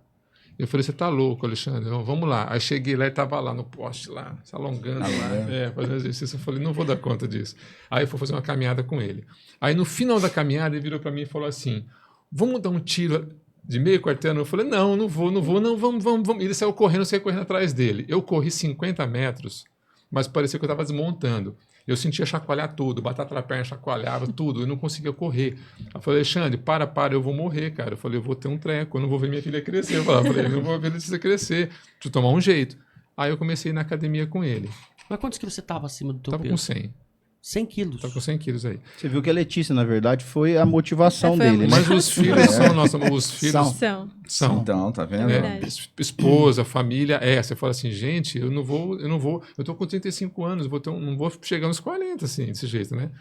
Eu falei, você tá louco, Alexandre? Vamos lá. Aí cheguei lá e estava lá no poste, lá, se alongando lá, fazendo exercício. Eu falei, não vou dar conta disso. Aí eu fui fazer uma caminhada com ele. Aí no final da caminhada, ele virou para mim e falou assim, vamos dar um tiro de meio quarteirão? Eu falei, não vou, vamos. Ele saiu correndo atrás dele. Eu corri 50 metros, mas parecia que eu estava desmontando. Eu sentia chacoalhar tudo, batata na perna chacoalhava tudo, eu não conseguia correr. Eu falei, Alexandre, para, eu vou morrer, cara. Eu falei, eu vou ter um treco, eu não vou ver minha filha crescer. Eu falei, não vou ver ela crescer, preciso tomar um jeito. Aí eu comecei a ir na academia com ele. Mas quantos quilos você estava acima do teu peso? Tava com 100. 100 quilos? Estava com 100 quilos aí. Você viu que a Letícia, na verdade, foi a motivação dele, né? Mas os filhos são nossos, os filhos são. Então, tá vendo? Esposa, família, você fala assim, gente, eu tô com 35 anos, não vou chegar nos 40, assim, desse jeito, né?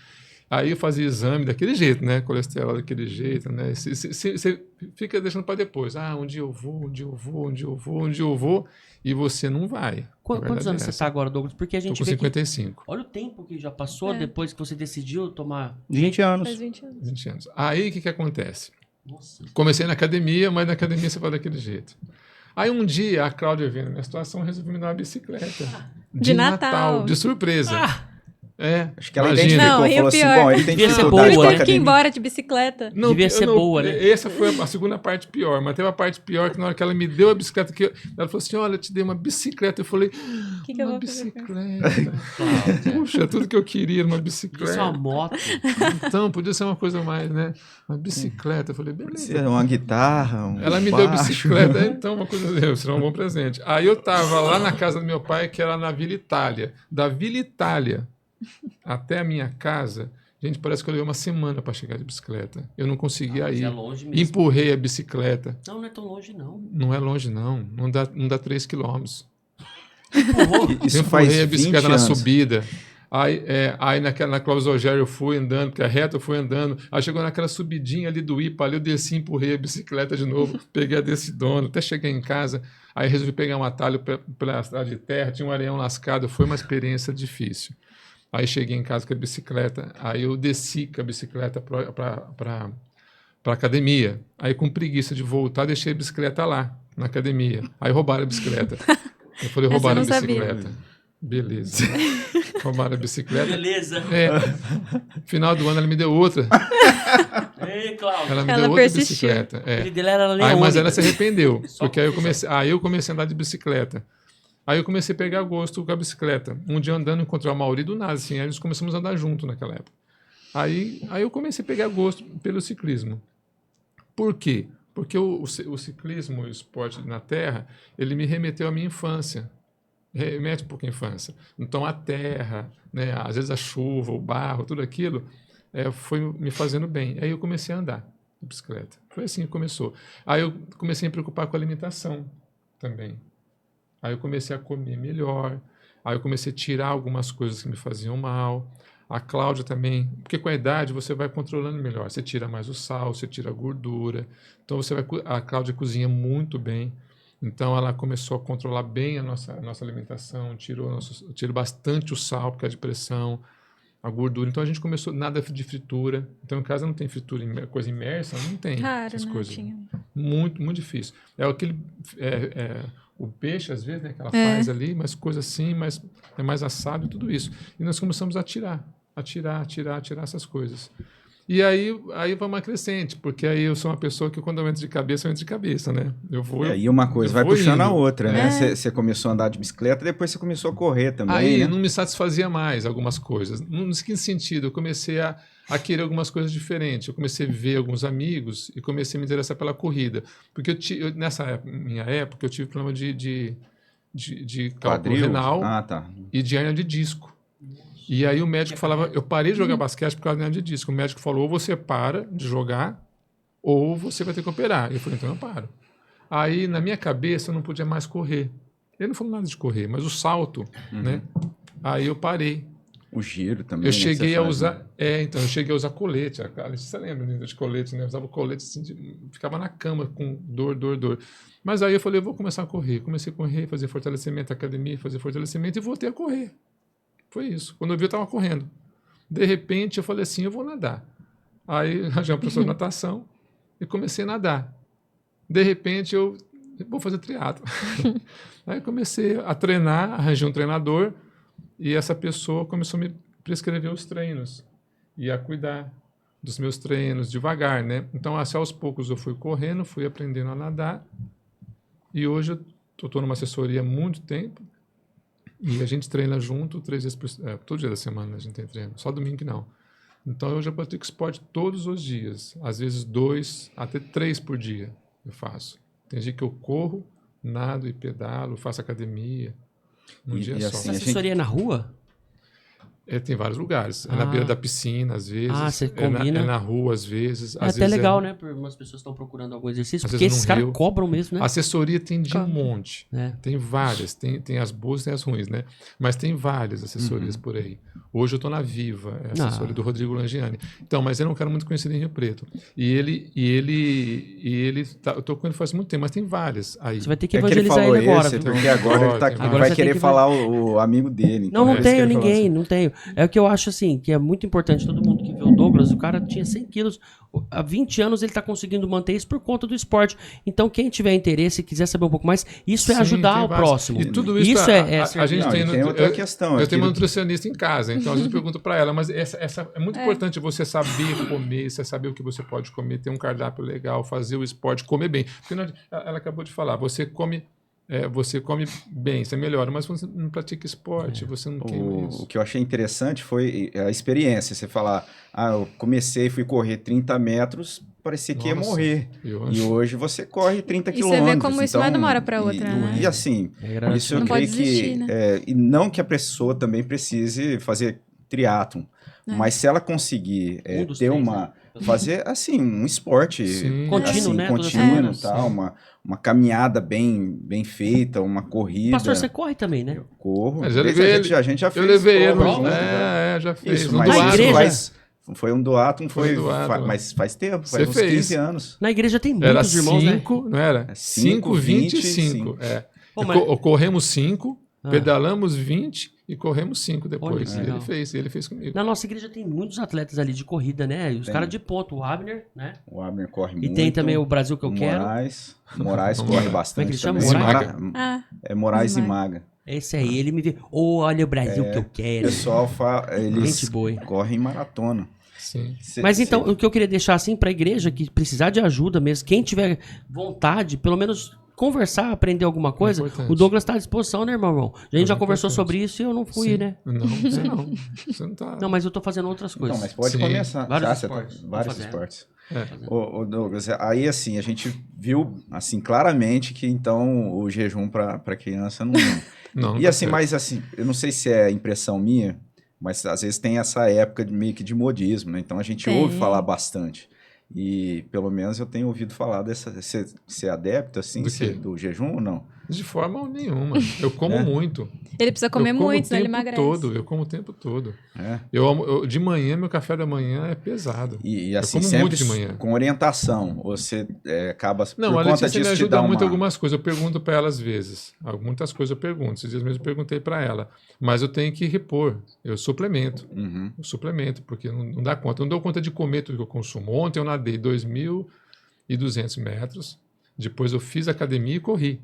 Aí eu fazia exame daquele jeito, né? Colesterol daquele jeito, né? Você fica deixando para depois. Um dia eu vou, e você não vai. Quantos anos você está agora, Douglas? Porque a gente tô com 55. Olha o tempo que já passou depois que você decidiu tomar... 20 anos. Faz 20 anos. 20 anos. Aí, o que acontece? Nossa. Comecei na academia, mas na academia você vai daquele jeito. Aí, um dia, a Cláudia, vendo a minha situação, resolveu me dar uma bicicleta. De Natal. De surpresa. Acho que ela identificou, falou assim, bom, ele tem dificuldade boa, pra teve que ir embora de bicicleta. Devia ser boa, né? Essa foi a segunda parte pior, mas teve a parte pior que na hora que ela me deu a bicicleta, ela falou assim, olha, eu te dei uma bicicleta. Eu falei, que eu vou bicicleta? Puxa, tudo que eu queria era uma bicicleta. Isso é uma moto. Então, podia ser uma coisa mais, né? Uma bicicleta. Eu falei, beleza. Uma guitarra, ela me deu a bicicleta, então uma coisa, será um bom presente. Aí eu tava lá na casa do meu pai, que era na Vila Itália. Da Vila Itália até a minha casa, gente, parece que eu levei uma semana para chegar de bicicleta. Eu não conseguia ir. É longe mesmo. Empurrei a bicicleta. Não é tão longe, não. Não é longe, não. Não dá 3 quilômetros. Isso eu faz empurrei a bicicleta na anos. subida. Aí na Clóvis Rogério eu fui andando, porque a reta eu fui andando. Aí chegou naquela subidinha ali do IPA, ali eu desci, empurrei a bicicleta de novo, peguei a decidona, até cheguei em casa. Aí resolvi pegar um atalho pela estrada de terra, tinha um areião lascado, foi uma experiência difícil. Aí cheguei em casa com a bicicleta, aí eu desci com a bicicleta para academia. Aí com preguiça de voltar, deixei a bicicleta lá, na academia. Aí roubaram a bicicleta. Eu falei, roubaram a bicicleta. Sabia. Beleza. Roubaram a bicicleta. Beleza. Final do ano ela me deu outra. Ei, Cláudio. Ela me Ela deu outra persistiu. bicicleta. Ele dele era Leone. Mas ela se arrependeu, Só porque aí eu comecei a andar de bicicleta. Aí eu comecei a pegar gosto com a bicicleta. Um dia andando, encontrei o Mauri do nada, assim, aí nós começamos a andar junto naquela época. Aí eu comecei a pegar gosto pelo ciclismo. Por quê? Porque o ciclismo, o esporte na terra, ele me remeteu à minha infância. Remete um pouco à infância. Então a terra, né, às vezes a chuva, o barro, tudo aquilo, foi me fazendo bem. Aí eu comecei a andar de bicicleta. Foi assim que começou. Aí eu comecei a me preocupar com a alimentação também. Aí eu comecei a comer melhor. Aí eu comecei a tirar algumas coisas que me faziam mal. A Cláudia também, porque com a idade você vai controlando melhor. Você tira mais o sal, você tira a gordura. Então a Cláudia cozinha muito bem. Então ela começou a controlar bem a nossa alimentação, tirou bastante o sal, porque é de pressão, a gordura. Então a gente começou nada de fritura. Então em casa não tem fritura, coisa imersa, não tem Raro, essas né? coisas. Tinha. Muito, muito difícil. É aquele o peixe às vezes, né, que ela faz ali, mas coisa assim, mas é mais assado e tudo isso. E nós começamos a tirar essas coisas. E aí vai uma crescente, porque aí eu sou uma pessoa que quando eu entro de cabeça, né? E uma coisa vai puxando a outra, né? É. Você começou a andar de bicicleta, depois você começou a correr também, Aí né? não me satisfazia mais algumas coisas. No seguinte sentido, eu comecei a querer algumas coisas diferentes. Eu comecei a ver alguns amigos e comecei a me interessar pela corrida. Porque nessa minha época, eu tive problema de cálculo Quadril? renal Tá. e de hérnia de disco. E aí o médico falava, eu parei de jogar basquete por causa da hernia de disco. O médico falou, ou você para de jogar, ou você vai ter que operar. Eu falei, então eu paro. Aí na minha cabeça eu não podia mais correr. Ele não falou nada de correr, mas o salto, né? Aí eu parei. O giro também. Eu né, cheguei que a você faz, usar. né? Então, eu cheguei a usar colete. Você lembra de colete, né? Eu usava colete assim, ficava na cama com dor. Mas aí eu falei, eu vou começar a correr. Comecei a correr, fazer fortalecimento, academia, fazer fortalecimento e voltei a correr. Foi isso. Quando eu vi, eu estava correndo. De repente, eu falei assim, eu vou nadar. Aí, arranjei uma professora de natação e comecei a nadar. De repente, eu vou fazer triatlo. Aí comecei a treinar, arranjei um treinador e essa pessoa começou a me prescrever os treinos e a cuidar dos meus treinos devagar, né? Então, assim, aos poucos eu fui correndo, fui aprendendo a nadar e hoje eu estou numa assessoria há muito tempo. E a gente treina junto 3 vezes todo dia da semana a gente tem treino, só domingo que não. Então eu já pratico esporte todos os dias, às vezes 2 até 3 por dia eu faço. Tem dia que eu corro, nado e pedalo, faço academia, num dia só. Essa assessoria é na rua? Tem vários lugares. É na beira da piscina, às vezes. Você combina. É na rua, às vezes. É até legal, né? Porque umas pessoas estão procurando algum exercício, às porque vezes esses no caras Rio. cobram mesmo, né? A assessoria tem de um monte. Tem várias. Tem as boas e tem as ruins, né? Mas tem várias assessorias por aí. Hoje eu estou na Viva, é a assessoria do Rodrigo Langiani. Então, mas ele é um cara muito conhecido em Rio Preto. E ele eu tô com ele faz muito tempo, mas tem várias aí. Você vai ter que evangelizar ele agora. Porque agora ele tá aqui, agora vai querer falar o amigo dele. Então não tenho ninguém, não tenho. É o que eu acho assim, que é muito importante, todo mundo que vê o Douglas, o cara tinha 100 quilos, há 20 anos ele tá conseguindo manter isso por conta do esporte. Então quem tiver interesse e quiser saber um pouco mais, isso é ajudar o próximo. E tudo isso, a gente tem outra questão. Eu tenho uma nutricionista em casa, então a gente pergunta para ela, mas essa é muito importante você saber comer, você saber o que você pode comer, ter um cardápio legal, fazer o esporte, comer bem. Porque ela acabou de falar, você come bem, você melhora, mas você não pratica esporte, você não queima isso. O que eu achei interessante foi a experiência. Você falar, eu comecei, fui correr 30 metros, parecia que ia morrer. E hoje você corre 30 quilômetros. E você vê como isso não é de uma hora para outra, né? E assim, isso eu não creio pode desistir, que... né? E não que a pessoa também precise fazer triatlon, mas se ela conseguir ter fazer assim um esporte contínuo, assim, né? Contínuo, tal, uma caminhada bem feita, uma corrida. Pastor, você corre também, né? Eu corro. Mas a gente já fez. Eu levei ele, já fez. Isso, Um mas na igreja. Foi um duatlon, mas faz tempo, faz uns 15 anos. Na igreja tem muitos irmãos, né? Não era? 5, 20 e 5. Corremos 5, pedalamos 20 e corremos 5 depois. Ele fez comigo. Na nossa igreja tem muitos atletas ali de corrida, né? E os caras de ponto, o Abner, né? O Abner corre muito. E tem também o Brasil que eu quero. Moraes corre bastante. Como é que ele chama? Moraes e Maga. Esse aí, ele me vê. Olha o Brasil que eu quero. O pessoal eles correm maratona. Sim. Mas então, o que eu queria deixar assim pra igreja, que precisar de ajuda mesmo, quem tiver vontade, pelo menos conversar, aprender alguma coisa, o Douglas tá à disposição, né, irmão? A gente já conversou sobre isso e eu não fui, né? Não, você não. Você não tá. Não, mas eu tô fazendo outras coisas. Não, mas pode começar. Vários esportes. Ô, Douglas, aí assim, a gente viu assim claramente que então o jejum para criança não... não e assim, mas assim, eu não sei se é impressão minha, Mas às vezes tem essa época meio que de modismo, né? Então a gente ouve falar bastante. E pelo menos eu tenho ouvido falar dessa. Você é adepto, assim, do jejum ou não? De forma nenhuma. Eu como muito. Ele precisa comer muito, senão ele emagrece. Eu como o tempo todo. É. De manhã, meu café da manhã é pesado. E assim, eu como sempre muito de manhã. Com orientação, você acaba... Não, por a conta Letícia me disso ajuda muito algumas coisas. Eu pergunto para ela às vezes. Muitas coisas eu pergunto. Esses dias mesmo eu perguntei para ela. Mas eu tenho que repor. Eu suplemento. Eu suplemento, porque não dá conta. Eu não dou conta de comer tudo que eu consumo. Ontem eu nadei 2.200 metros. Depois eu fiz academia e corri.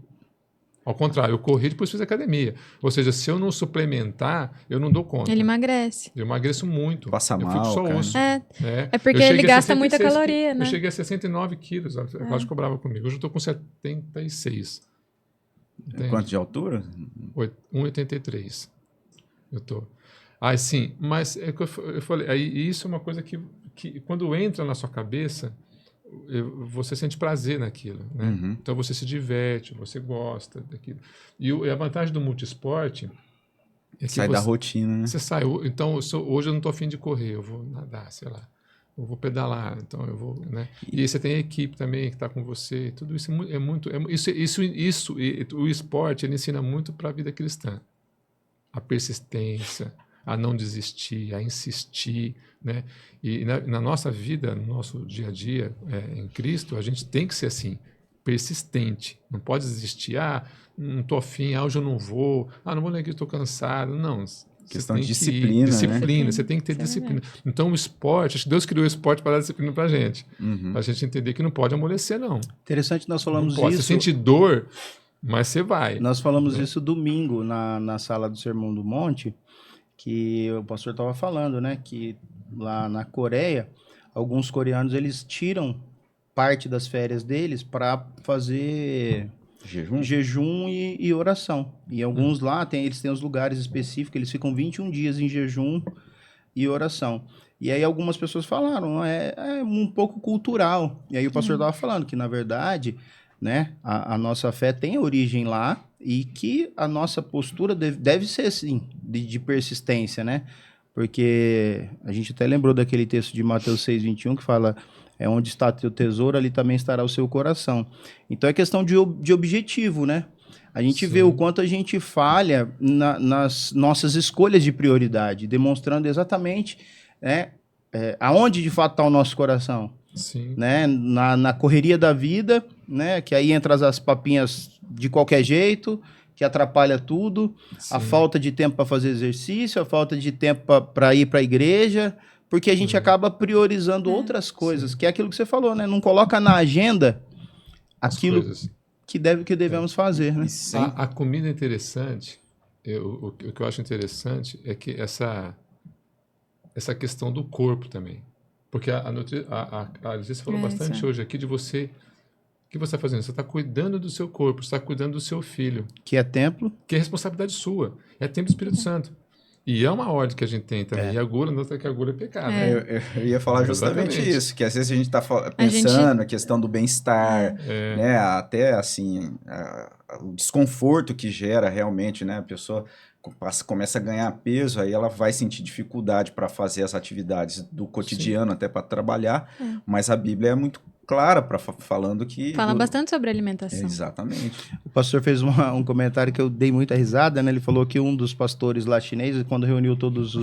Ao contrário, eu corri e depois fiz academia. Ou seja, se eu não suplementar, eu não dou conta. Ele emagrece. Eu emagreço muito. Passa mal, fico só osso. É porque ele gasta muita caloria, né? Eu cheguei a 69 quilos. Ela quase cobrava comigo. Hoje eu estou com 76. Quanto de altura? 1,83. Eu tô. Ah, sim. Mas é que eu falei, aí isso é uma coisa que quando entra na sua cabeça... você sente prazer naquilo, né? Então você se diverte, você gosta daquilo. E a vantagem do multisporte é que sai da rotina, né? Você sai. Então hoje eu não estou afim de correr, eu vou nadar, sei lá, eu vou pedalar, então eu vou, né? E aí você tem a equipe também que está com você. Tudo isso é muito, o esporte ele ensina muito para a vida cristã, a persistência, a não desistir, a insistir, né? E na nossa vida, no nosso dia a dia em Cristo, a gente tem que ser assim, persistente. Não pode desistir. Não estou afim, hoje eu não vou. Não vou nem aqui, estou cansado. Não. Questão de disciplina, disciplina, né? Você tem que ter disciplina. Então o esporte, acho que Deus criou o esporte para dar disciplina para a gente. Para a gente entender que não pode amolecer, não. Interessante, nós falamos isso. Você sente dor, mas você vai. Nós falamos isso domingo na sala do Sermão do Monte, que o pastor estava falando, né, que lá na Coreia, alguns coreanos, eles tiram parte das férias deles para fazer jejum e oração. E alguns lá, eles têm os lugares específicos, eles ficam 21 dias em jejum e oração. E aí algumas pessoas falaram, é um pouco cultural. E aí o pastor estava falando que, na verdade, né, a nossa fé tem origem lá, e que a nossa postura deve ser, assim, de persistência, né? Porque a gente até lembrou daquele texto de Mateus 6:21, que fala, onde está teu tesouro, ali também estará o seu coração. Então é questão de objetivo, né? A gente vê o quanto a gente falha nas nossas escolhas de prioridade, demonstrando exatamente, né, aonde de fato está o nosso coração. Sim. Né? Na correria da vida, né? Que aí entra as papinhas de qualquer jeito, que atrapalha tudo. Sim. A falta de tempo para fazer exercício, a falta de tempo para ir para a igreja, porque a gente acaba priorizando outras coisas, que é aquilo que você falou, né? Não coloca na agenda aquilo que devemos fazer, né? A comida é interessante. O que eu acho interessante é que essa questão do corpo também. Porque a Alice falou bastante hoje aqui de você. O que você está fazendo? Você está cuidando do seu corpo, você está cuidando do seu filho. Que é templo. Que é responsabilidade sua. É templo do Espírito Santo. E é uma ordem que a gente tem também. E a gula, não que a gula é pecado. Né? Eu ia falar justamente isso, que às vezes a gente está pensando na questão do bem-estar, né? Até assim, o desconforto que gera realmente, né? A pessoa começa a ganhar peso, aí ela vai sentir dificuldade para fazer as atividades do cotidiano, até para trabalhar, mas a Bíblia é muito clara falando que... Fala bastante sobre alimentação. Exatamente. O pastor fez um comentário que eu dei muita risada, né? Ele falou que um dos pastores lá chineses, quando reuniu todos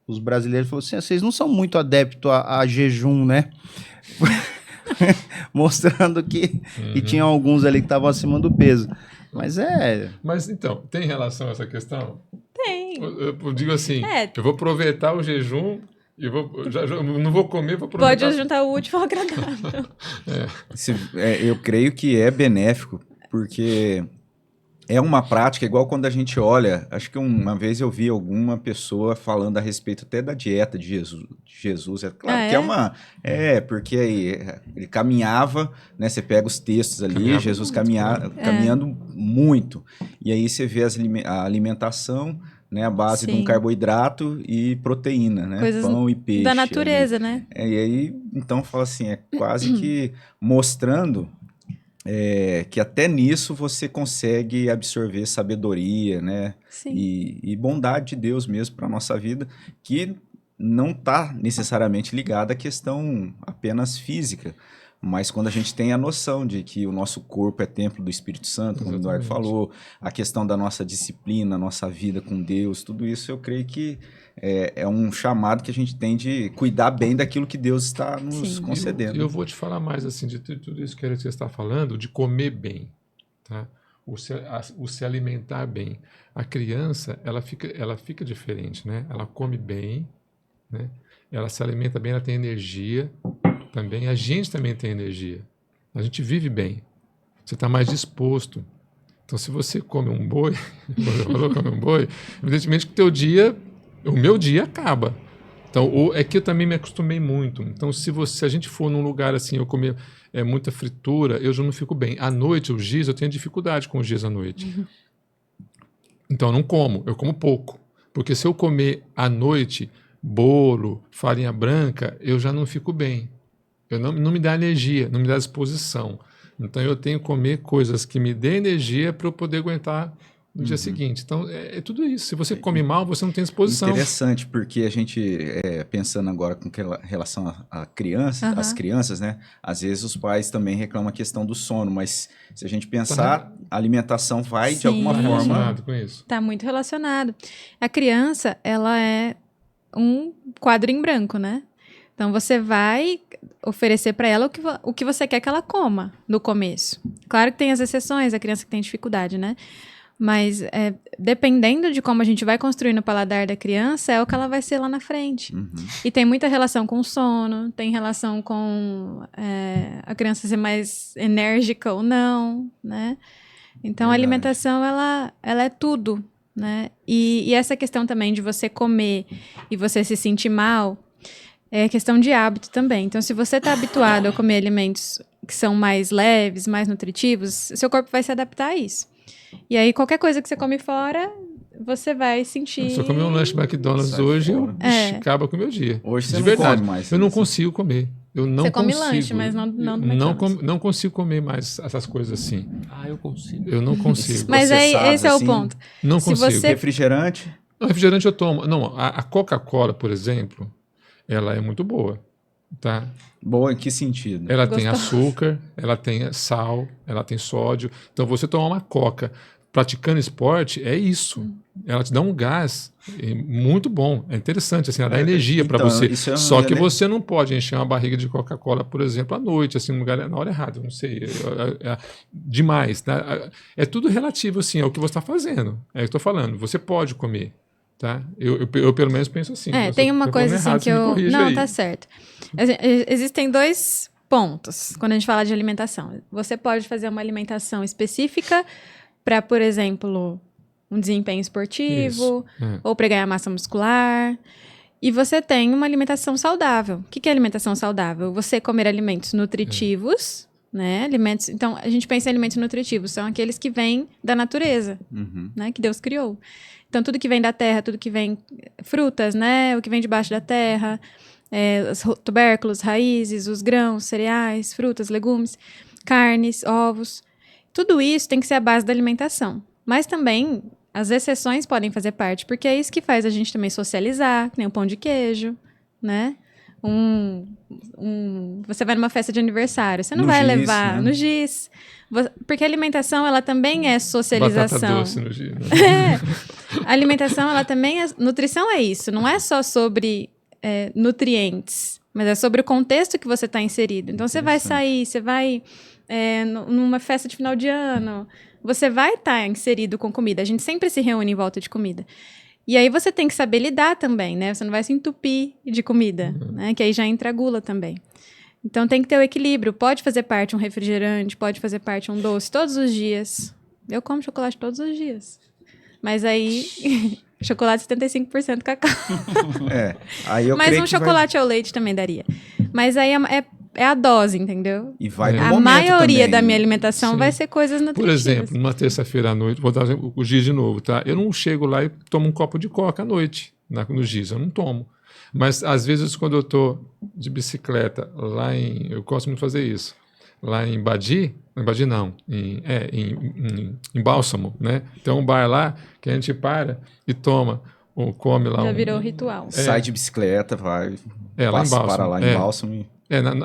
os brasileiros, falou assim, vocês não são muito adeptos a jejum, né? Mostrando que tinha alguns ali que estavam acima do peso. Mas então, tem relação a essa questão? Tem. Eu digo assim, eu vou aproveitar o jejum e não vou comer, vou aproveitar. Pode juntar o útil ao agradável. Eu creio que é benéfico, porque é uma prática igual quando a gente olha, acho que uma vez eu vi alguma pessoa falando a respeito até da dieta de Jesus. É claro que porque ele caminhava, né? Você pega os textos ali, Jesus caminhando muito. E aí você vê a alimentação, né, a base de um carboidrato e proteína, né? Coisas pão e peixe. Da natureza, ali. né? E aí, então, fala assim, é quase que mostrando que até nisso você consegue absorver sabedoria, né? Sim. E bondade de Deus mesmo para nossa vida, que não está necessariamente ligada à questão apenas física, mas quando a gente tem a noção de que o nosso corpo é templo do Espírito Santo, como o Eduardo falou, a questão da nossa disciplina, nossa vida com Deus, tudo isso eu creio que é um chamado que a gente tem de cuidar bem daquilo que Deus está nos concedendo. Eu vou te falar mais assim de tudo isso que você está falando, de comer bem, tá? O se alimentar bem. A criança, ela fica diferente, né? Ela come bem, né? Ela se alimenta bem, ela tem energia também. A gente também tem energia. A gente vive bem. Você está mais disposto. Então, se você come um boi, evidentemente que o meu dia acaba. Então, é que eu também me acostumei muito. Então, se a gente for num lugar assim, eu comer muita fritura, eu já não fico bem. À noite, os giz, eu tenho dificuldade com os giz à noite. Então, eu não como, eu como pouco. Porque se eu comer à noite bolo, farinha branca, eu já não fico bem. Não me dá energia, não me dá disposição. Então, eu tenho que comer coisas que me dêem energia para eu poder aguentar no dia seguinte. Então, é tudo isso. Se você come mal, você não tem disposição. Interessante, porque a gente, pensando agora com relação a crianças, as crianças, né? Às vezes os pais também reclamam a questão do sono, mas se a gente pensar, a alimentação vai, de alguma forma... com isso. Tá muito relacionado. A criança, ela é um quadro em branco, né? Então, você vai oferecer para ela o que você quer que ela coma no começo. Claro que tem as exceções, a criança que tem dificuldade, né? Mas dependendo de como a gente vai construindo o paladar da criança, é o que ela vai ser lá na frente. E tem muita relação com o sono, tem relação com a criança ser mais enérgica ou não, né? Então, a alimentação, ela é tudo, né? E essa questão também de você comer e você se sentir mal, é questão de hábito também. Então, se você está habituado a comer alimentos que são mais leves, mais nutritivos, seu corpo vai se adaptar a isso. E aí, qualquer coisa que você come fora, você vai sentir... Se eu comer um lanche McDonald's hoje, acaba com o meu dia. Hoje você de não verdade. come mais. Eu não consigo comer. Eu não você come consigo. lanche, mas não do McDonald's. Não consigo comer mais essas coisas assim. Eu consigo. Eu não consigo. Mas esse é o assim, ponto. Não Se consigo. você- Refrigerante? Não, refrigerante eu tomo. Não, a Coca-Cola, por exemplo, ela é muito boa. Tá? Boa em que sentido? Ela tem açúcar, ela tem sal, ela tem sódio. Então, você tomar uma Coca praticando esporte, é isso. Ela te dá um gás muito bom. É interessante, assim, ela dá energia para então, você. isso Só que você não pode encher uma barriga de Coca-Cola, por exemplo, à noite, assim, na hora errada. Não sei. Demais. Tá? É tudo relativo, assim, ao que você está fazendo. É o que eu estou falando. Você pode comer. Tá? Eu pelo menos penso assim. Tem uma coisa assim que eu... Não, aí. tá certo. Existem 2 pontos quando a gente fala de alimentação. Você pode fazer uma alimentação específica para, por exemplo, um desempenho esportivo ou para ganhar massa muscular. E você tem uma alimentação saudável. O que é alimentação saudável? Você comer alimentos nutritivos, né? Alimentos... Então, a gente pensa em alimentos nutritivos. São aqueles que vêm da natureza, né? Que Deus criou. Então, tudo que vem da terra, tudo que vem... Frutas, né? O que vem debaixo da terra, os tubérculos, raízes, os grãos, cereais, frutas, legumes, carnes, ovos. Tudo isso tem que ser a base da alimentação. Mas também, as exceções podem fazer parte, porque é isso que faz a gente também socializar, que nem o pão de queijo, né? Você vai numa festa de aniversário, você não vai levar, né? No giz. Porque a alimentação, ela também é socialização. Batata doce no giz. A alimentação, ela também é... Nutrição é isso, não é só sobre nutrientes, mas é sobre o contexto que você está inserido. Então, você vai sair, você vai numa festa de final de ano, você vai estar inserido com comida. A gente sempre se reúne em volta de comida. E aí você tem que saber lidar também, né? Você não vai se entupir de comida, né? Que aí já entra a gula também. Então tem que ter o equilíbrio. Pode fazer parte um refrigerante, pode fazer parte um doce todos os dias. Eu como chocolate todos os dias. Mas aí, chocolate 75% cacau. Aí eu Mas creio um que chocolate ao leite também daria. Mas aí é a dose, entendeu? E vai no A momento maioria também, da minha alimentação Sim. vai ser coisas nutritivas. Por exemplo, numa terça-feira à noite, vou dar o giz de novo, tá? Eu não chego lá e tomo um copo de coca à noite no giz, eu não tomo. Mas, às vezes, quando eu estou de bicicleta, eu gosto muito de fazer isso. lá em Badi, em Badi não, em Bálsamo, né? Tem um bar lá que a gente para e toma, ou come lá. Já virou ritual. Sai de bicicleta, vai, lá em Bálsamo. para lá em Bálsamo e...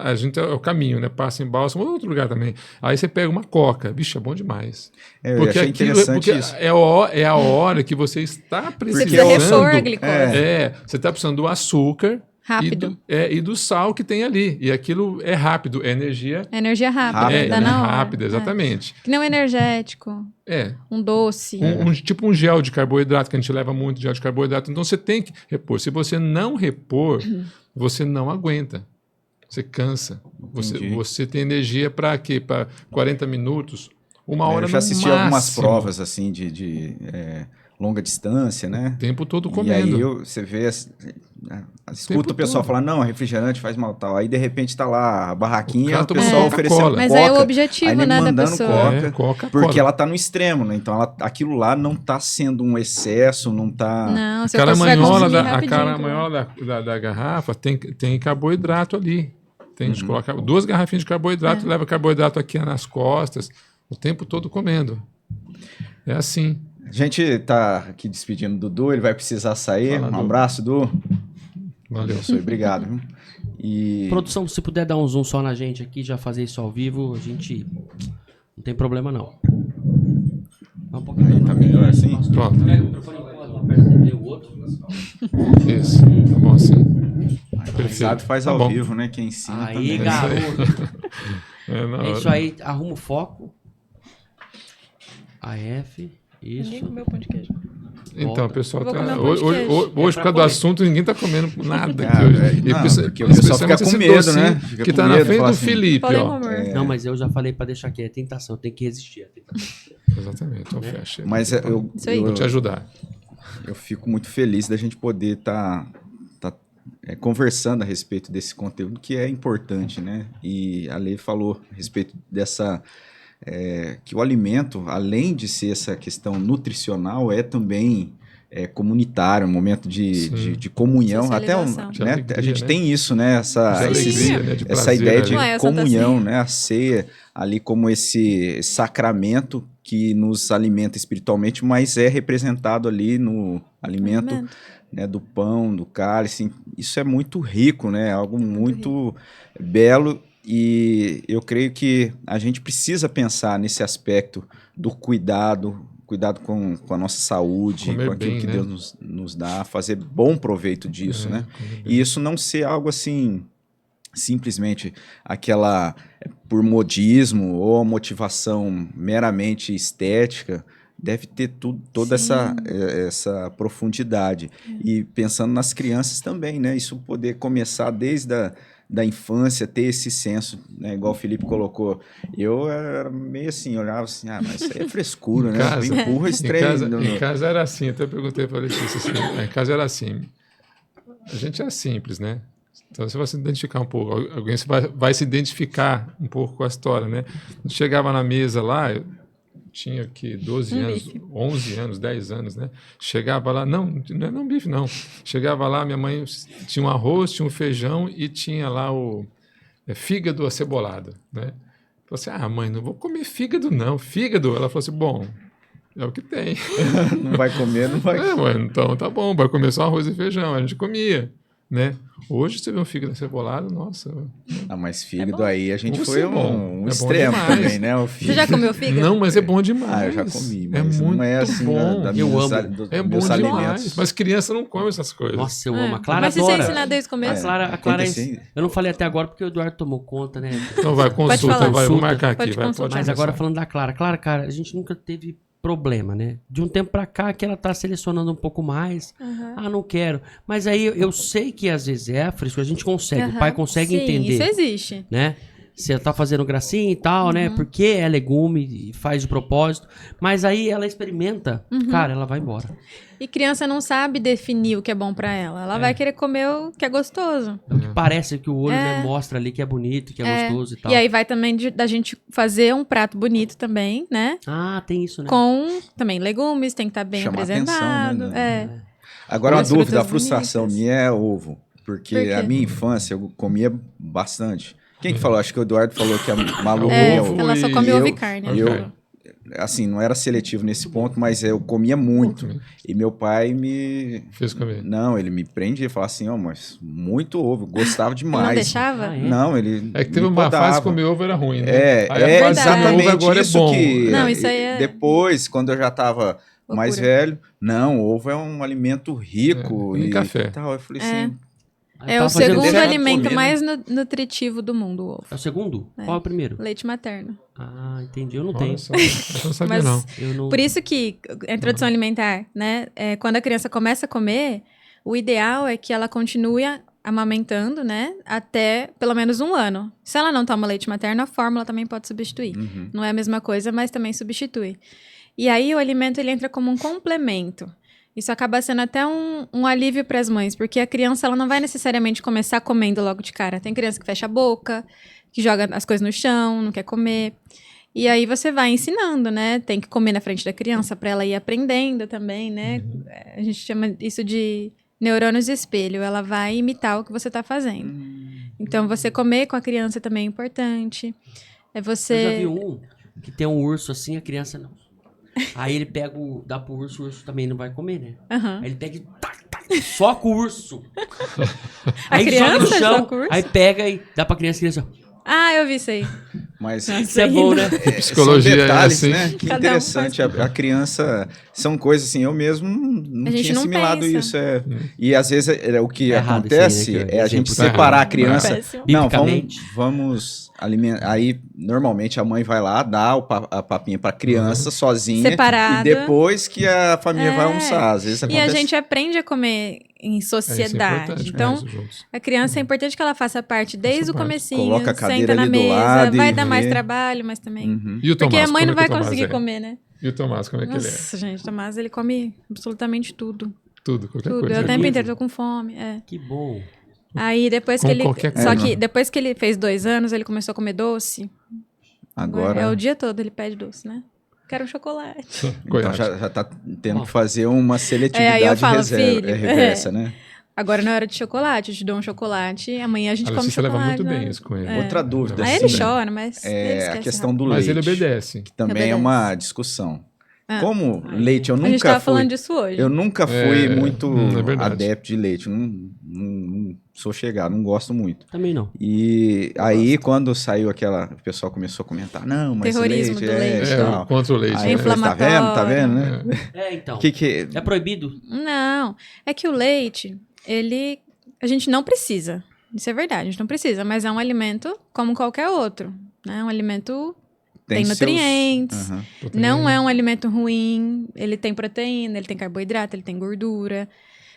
A gente é o caminho, né? Passa em Bálsamo ou outro lugar também. Aí você pega uma coca. Bicho, é bom demais. Eu achei interessante isso. É a hora que você está precisando. Você precisa repor a glicose. Você está precisando do açúcar. Rápido. E do sal que tem ali. E aquilo é rápido, é energia. Energia rápida. Dá na hora. Rápida, exatamente. Que nem um energético. Um doce. Tipo um gel de carboidrato, que a gente leva muito gel de carboidrato. Então você tem que repor. Se você não repor, você não aguenta. Você cansa. Você tem energia para quê? Para 40 minutos, uma hora no máximo. Eu já assisti algumas provas assim de longa distância, né? O tempo todo comendo. E aí você vê, escuta o pessoal falar, não, refrigerante faz mal tal. Aí de repente tá lá a barraquinha, o pessoal oferecendo Coca. Mas aí é o objetivo, né, da mandando pessoa. Coca, porque ela tá no extremo, né? Então aquilo lá não tá sendo um excesso, não tá... Não, se a caramanhola da garrafa tem carboidrato ali. A gente coloca 2 garrafinhas de carboidrato, leva carboidrato aqui nas costas, o tempo todo comendo. É assim. A gente tá aqui despedindo do Dudu, ele vai precisar sair. Um abraço, Dudu. Valeu. Obrigado. Produção, se puder dar um zoom só na gente aqui, já fazer isso ao vivo, a gente não tem problema não. Um pouquinho aí, tá melhor assim? Pronto. Pega o microfone e o outro. Isso, tá bom assim. Sabe, faz ao vivo, né? Quem ensina aí, também. garoto. É isso aí, arruma o foco. AF, isso. Ninguém comeu pão de queijo. Então, pessoal, hoje por causa do assunto, ninguém tá comendo nada aqui hoje. Porque o pessoal fica com medo, né? Fica que tá na frente do Felipe, ó. Não, mas eu já falei pra deixar aqui, é tentação, tem que resistir. Exatamente, então fecha. Mas eu vou te ajudar. Eu fico muito feliz da gente poder estar conversando a respeito desse conteúdo que é importante, né? E a Lei falou a respeito dessa... que o alimento, além de ser essa questão nutricional, é também comunitário, um momento de comunhão. Até alegria, a gente tem isso, né? Essa prazer, ideia de comunhão, né? A ceia ali como esse sacramento que nos alimenta espiritualmente, mas é representado ali no alimento. Né, do pão, do cálice, isso é muito rico, né? Algo muito belo. E eu creio que a gente precisa pensar nesse aspecto do cuidado com a nossa saúde, comer com aquilo bem, que né? Deus nos dá, fazer bom proveito disso, né? E isso não ser algo assim, simplesmente aquela por modismo ou motivação meramente estética, deve ter toda essa profundidade. E pensando nas crianças também, né? Isso poder começar desde da infância, ter esse senso, né? Igual o Felipe colocou. Eu era meio assim, olhava assim, mas isso aí é frescura, né? Empurra esse trem. Em casa era assim, até perguntei para ele assim, em casa era assim. A gente é simples, né? Então você vai se identificar um pouco, alguém vai se identificar um pouco com a história, né? Chegava na mesa lá, eu tinha aqui 12 anos, 11 anos, 10 anos, né? Chegava lá, não é um bife, não. Chegava lá, minha mãe tinha um arroz, tinha um feijão e tinha lá o fígado acebolado, né? Falei assim, mãe, não vou comer fígado, não. Fígado? Ela falou assim, bom, é o que tem. Não vai comer, não vai comer. Mãe, então tá bom, vai comer só arroz e feijão. A gente comia, né? Hoje você vê um fígado acebolado, nossa. Mas fígado aí a gente foi um é extremo também, né? O Você já comeu fígado? Não, mas é bom demais. Eu já comi, mas muito não é assim bom. Eu amo. É bom demais. Alimentos. Mas criança não come essas coisas. Nossa, eu amo. A Clara mas adora. Mas se você ensinar desde o começo. A Clara eu não falei até agora porque o Eduardo tomou conta, né? Então vai, consulta, vou marcar aqui. Mas agora falando da Clara. Clara, cara, a gente nunca teve problema, né? De um tempo pra cá que ela tá selecionando um pouco mais. Não quero. Mas aí eu sei que às vezes é a frescura, a gente consegue, o pai consegue entender. Isso existe. Né? Você tá fazendo gracinha e tal, né? Porque é legume e faz de propósito. Mas aí ela experimenta, cara, ela vai embora. E criança não sabe definir o que é bom pra ela. Ela vai querer comer o que é gostoso. É o que parece que o olho mostra ali que é bonito, que é gostoso e tal. E aí vai também da gente fazer um prato bonito também, né? Tem isso, né? Com também legumes, tem que estar bem apresentado. Atenção, né? Agora uma dúvida, a frustração minha é ovo. Porque a minha infância eu comia bastante. Quem que falou? Acho que o Eduardo falou que a Malu É, comia ovo. ela só come ovo e carne. ela eu- falou. Assim, não era seletivo nesse ponto, mas eu comia muito. Muito. E meu pai me... Fez comer. Não, ele me prendia e falava assim, ó, mas muito ovo, eu gostava Ele não demais. deixava? Ah, é? Não, ele É que teve me uma fase podava. que comer ovo era ruim, né? É, Aí a é fase de comer exatamente ovo agora isso é bom. que... Não, isso aí é- Depois, quando eu já tava mais Loucura. velho, não, ovo é um alimento rico nem e café. tal. Eu falei É. assim... Eu É tava o fazendo segundo certo alimento comer, né? mais nutritivo do mundo, o ovo. É o segundo? Qual é o primeiro? Leite materno. Ah, entendi. Eu não Olha tenho. só, eu não sabia Mas- não. Eu não... Por isso que a introdução alimentar, né? Quando a criança começa a comer, o ideal é que ela continue amamentando, né? Até pelo menos 1 ano. Se ela não toma leite materno, a fórmula também pode substituir. Uhum. Não é a mesma coisa, mas também substitui. E aí o alimento ele entra como um complemento. Isso acaba sendo até um alívio para as mães, porque a criança ela não vai necessariamente começar comendo logo de cara. Tem criança que fecha a boca, que joga as coisas no chão, não quer comer. E aí você vai ensinando, né? Tem que comer na frente da criança para ela ir aprendendo também, né? A gente chama isso de neurônios de espelho. Ela vai imitar o que você está fazendo. Então você comer com a criança também é importante. Eu já Você vi um que tem um urso assim, a criança não. Aí ele pega dá pro urso, o urso também não vai comer, né? Aham. Aí ele pega e tac, soca o urso. A Aí criança joga no chão, soca o urso? aí pega e dá pra criança, Ah, eu vi isso aí. Mas Isso é bom, né? Psicologia são detalhes, é assim. né? Que Cada um interessante. A criança... São coisas assim, eu mesmo não A gente tinha não assimilado pensa. isso. E às vezes o que É errado acontece isso aí, né? Que é a gente exemplo tá separar errado. a criança. Péssimo. Não, Biblicamente. vamos alimentar. Aí, normalmente, a mãe vai lá, dá a papinha pra criança sozinha. Separado. E depois que a família vai É. almoçar. Às vezes E acontece... a gente aprende a comer em É, isso é sociedade. importante, Então, comer juntos. a criança é importante que ela faça parte desde o parte. comecinho, Coloca a cadeira senta na ali do mesa, lado vai e dar mais vê. trabalho, mas também... Uhum. E o Porque Tomás, a mãe como não é vai que o Tomás conseguir é? comer, né? E o Tomás, como é que ele é? Nossa, gente, Tomás, ele come absolutamente tudo. Tudo, qualquer Tudo. coisa. Eu o tempo Tudo. inteiro tô com fome, Que bom. Aí depois que Com ele... qualquer Só coisa. que depois que ele fez 2 anos, ele começou a comer doce. Agora... É o dia todo ele pede doce, né? Quero um chocolate. Então Goiás. já tá tendo que fazer uma seletividade aí eu falo, reserva, filho, reversa, né? Agora não é hora de chocolate, eu te dou um chocolate, amanhã a gente A come Letícia chocolate. leva muito né? bem isso com ele. Outra dúvida, Aí assim, ele chora, mas ele É esquece a questão rápido. do Mas leite. ele obedece. Que também Obedece. é uma discussão. Ah. Como leite, eu A gente nunca tava fui... falando disso hoje. Eu nunca fui muito é verdade. adepto de leite. Não sou chegado, não gosto muito. Também não. E aí, quando saiu o pessoal começou a comentar, não, mas Terrorismo leite do leite. É, tal. contra o leite. Aí eu né? falei, tá vendo? Tá vendo, né? É, então. Que... É proibido? Não, é que o leite, a gente não precisa. Isso é verdade, a gente não precisa, mas é um alimento como qualquer outro, né? Um alimento tem seus- nutrientes, Aham. não é um alimento ruim, ele tem proteína, ele tem carboidrato, ele tem gordura.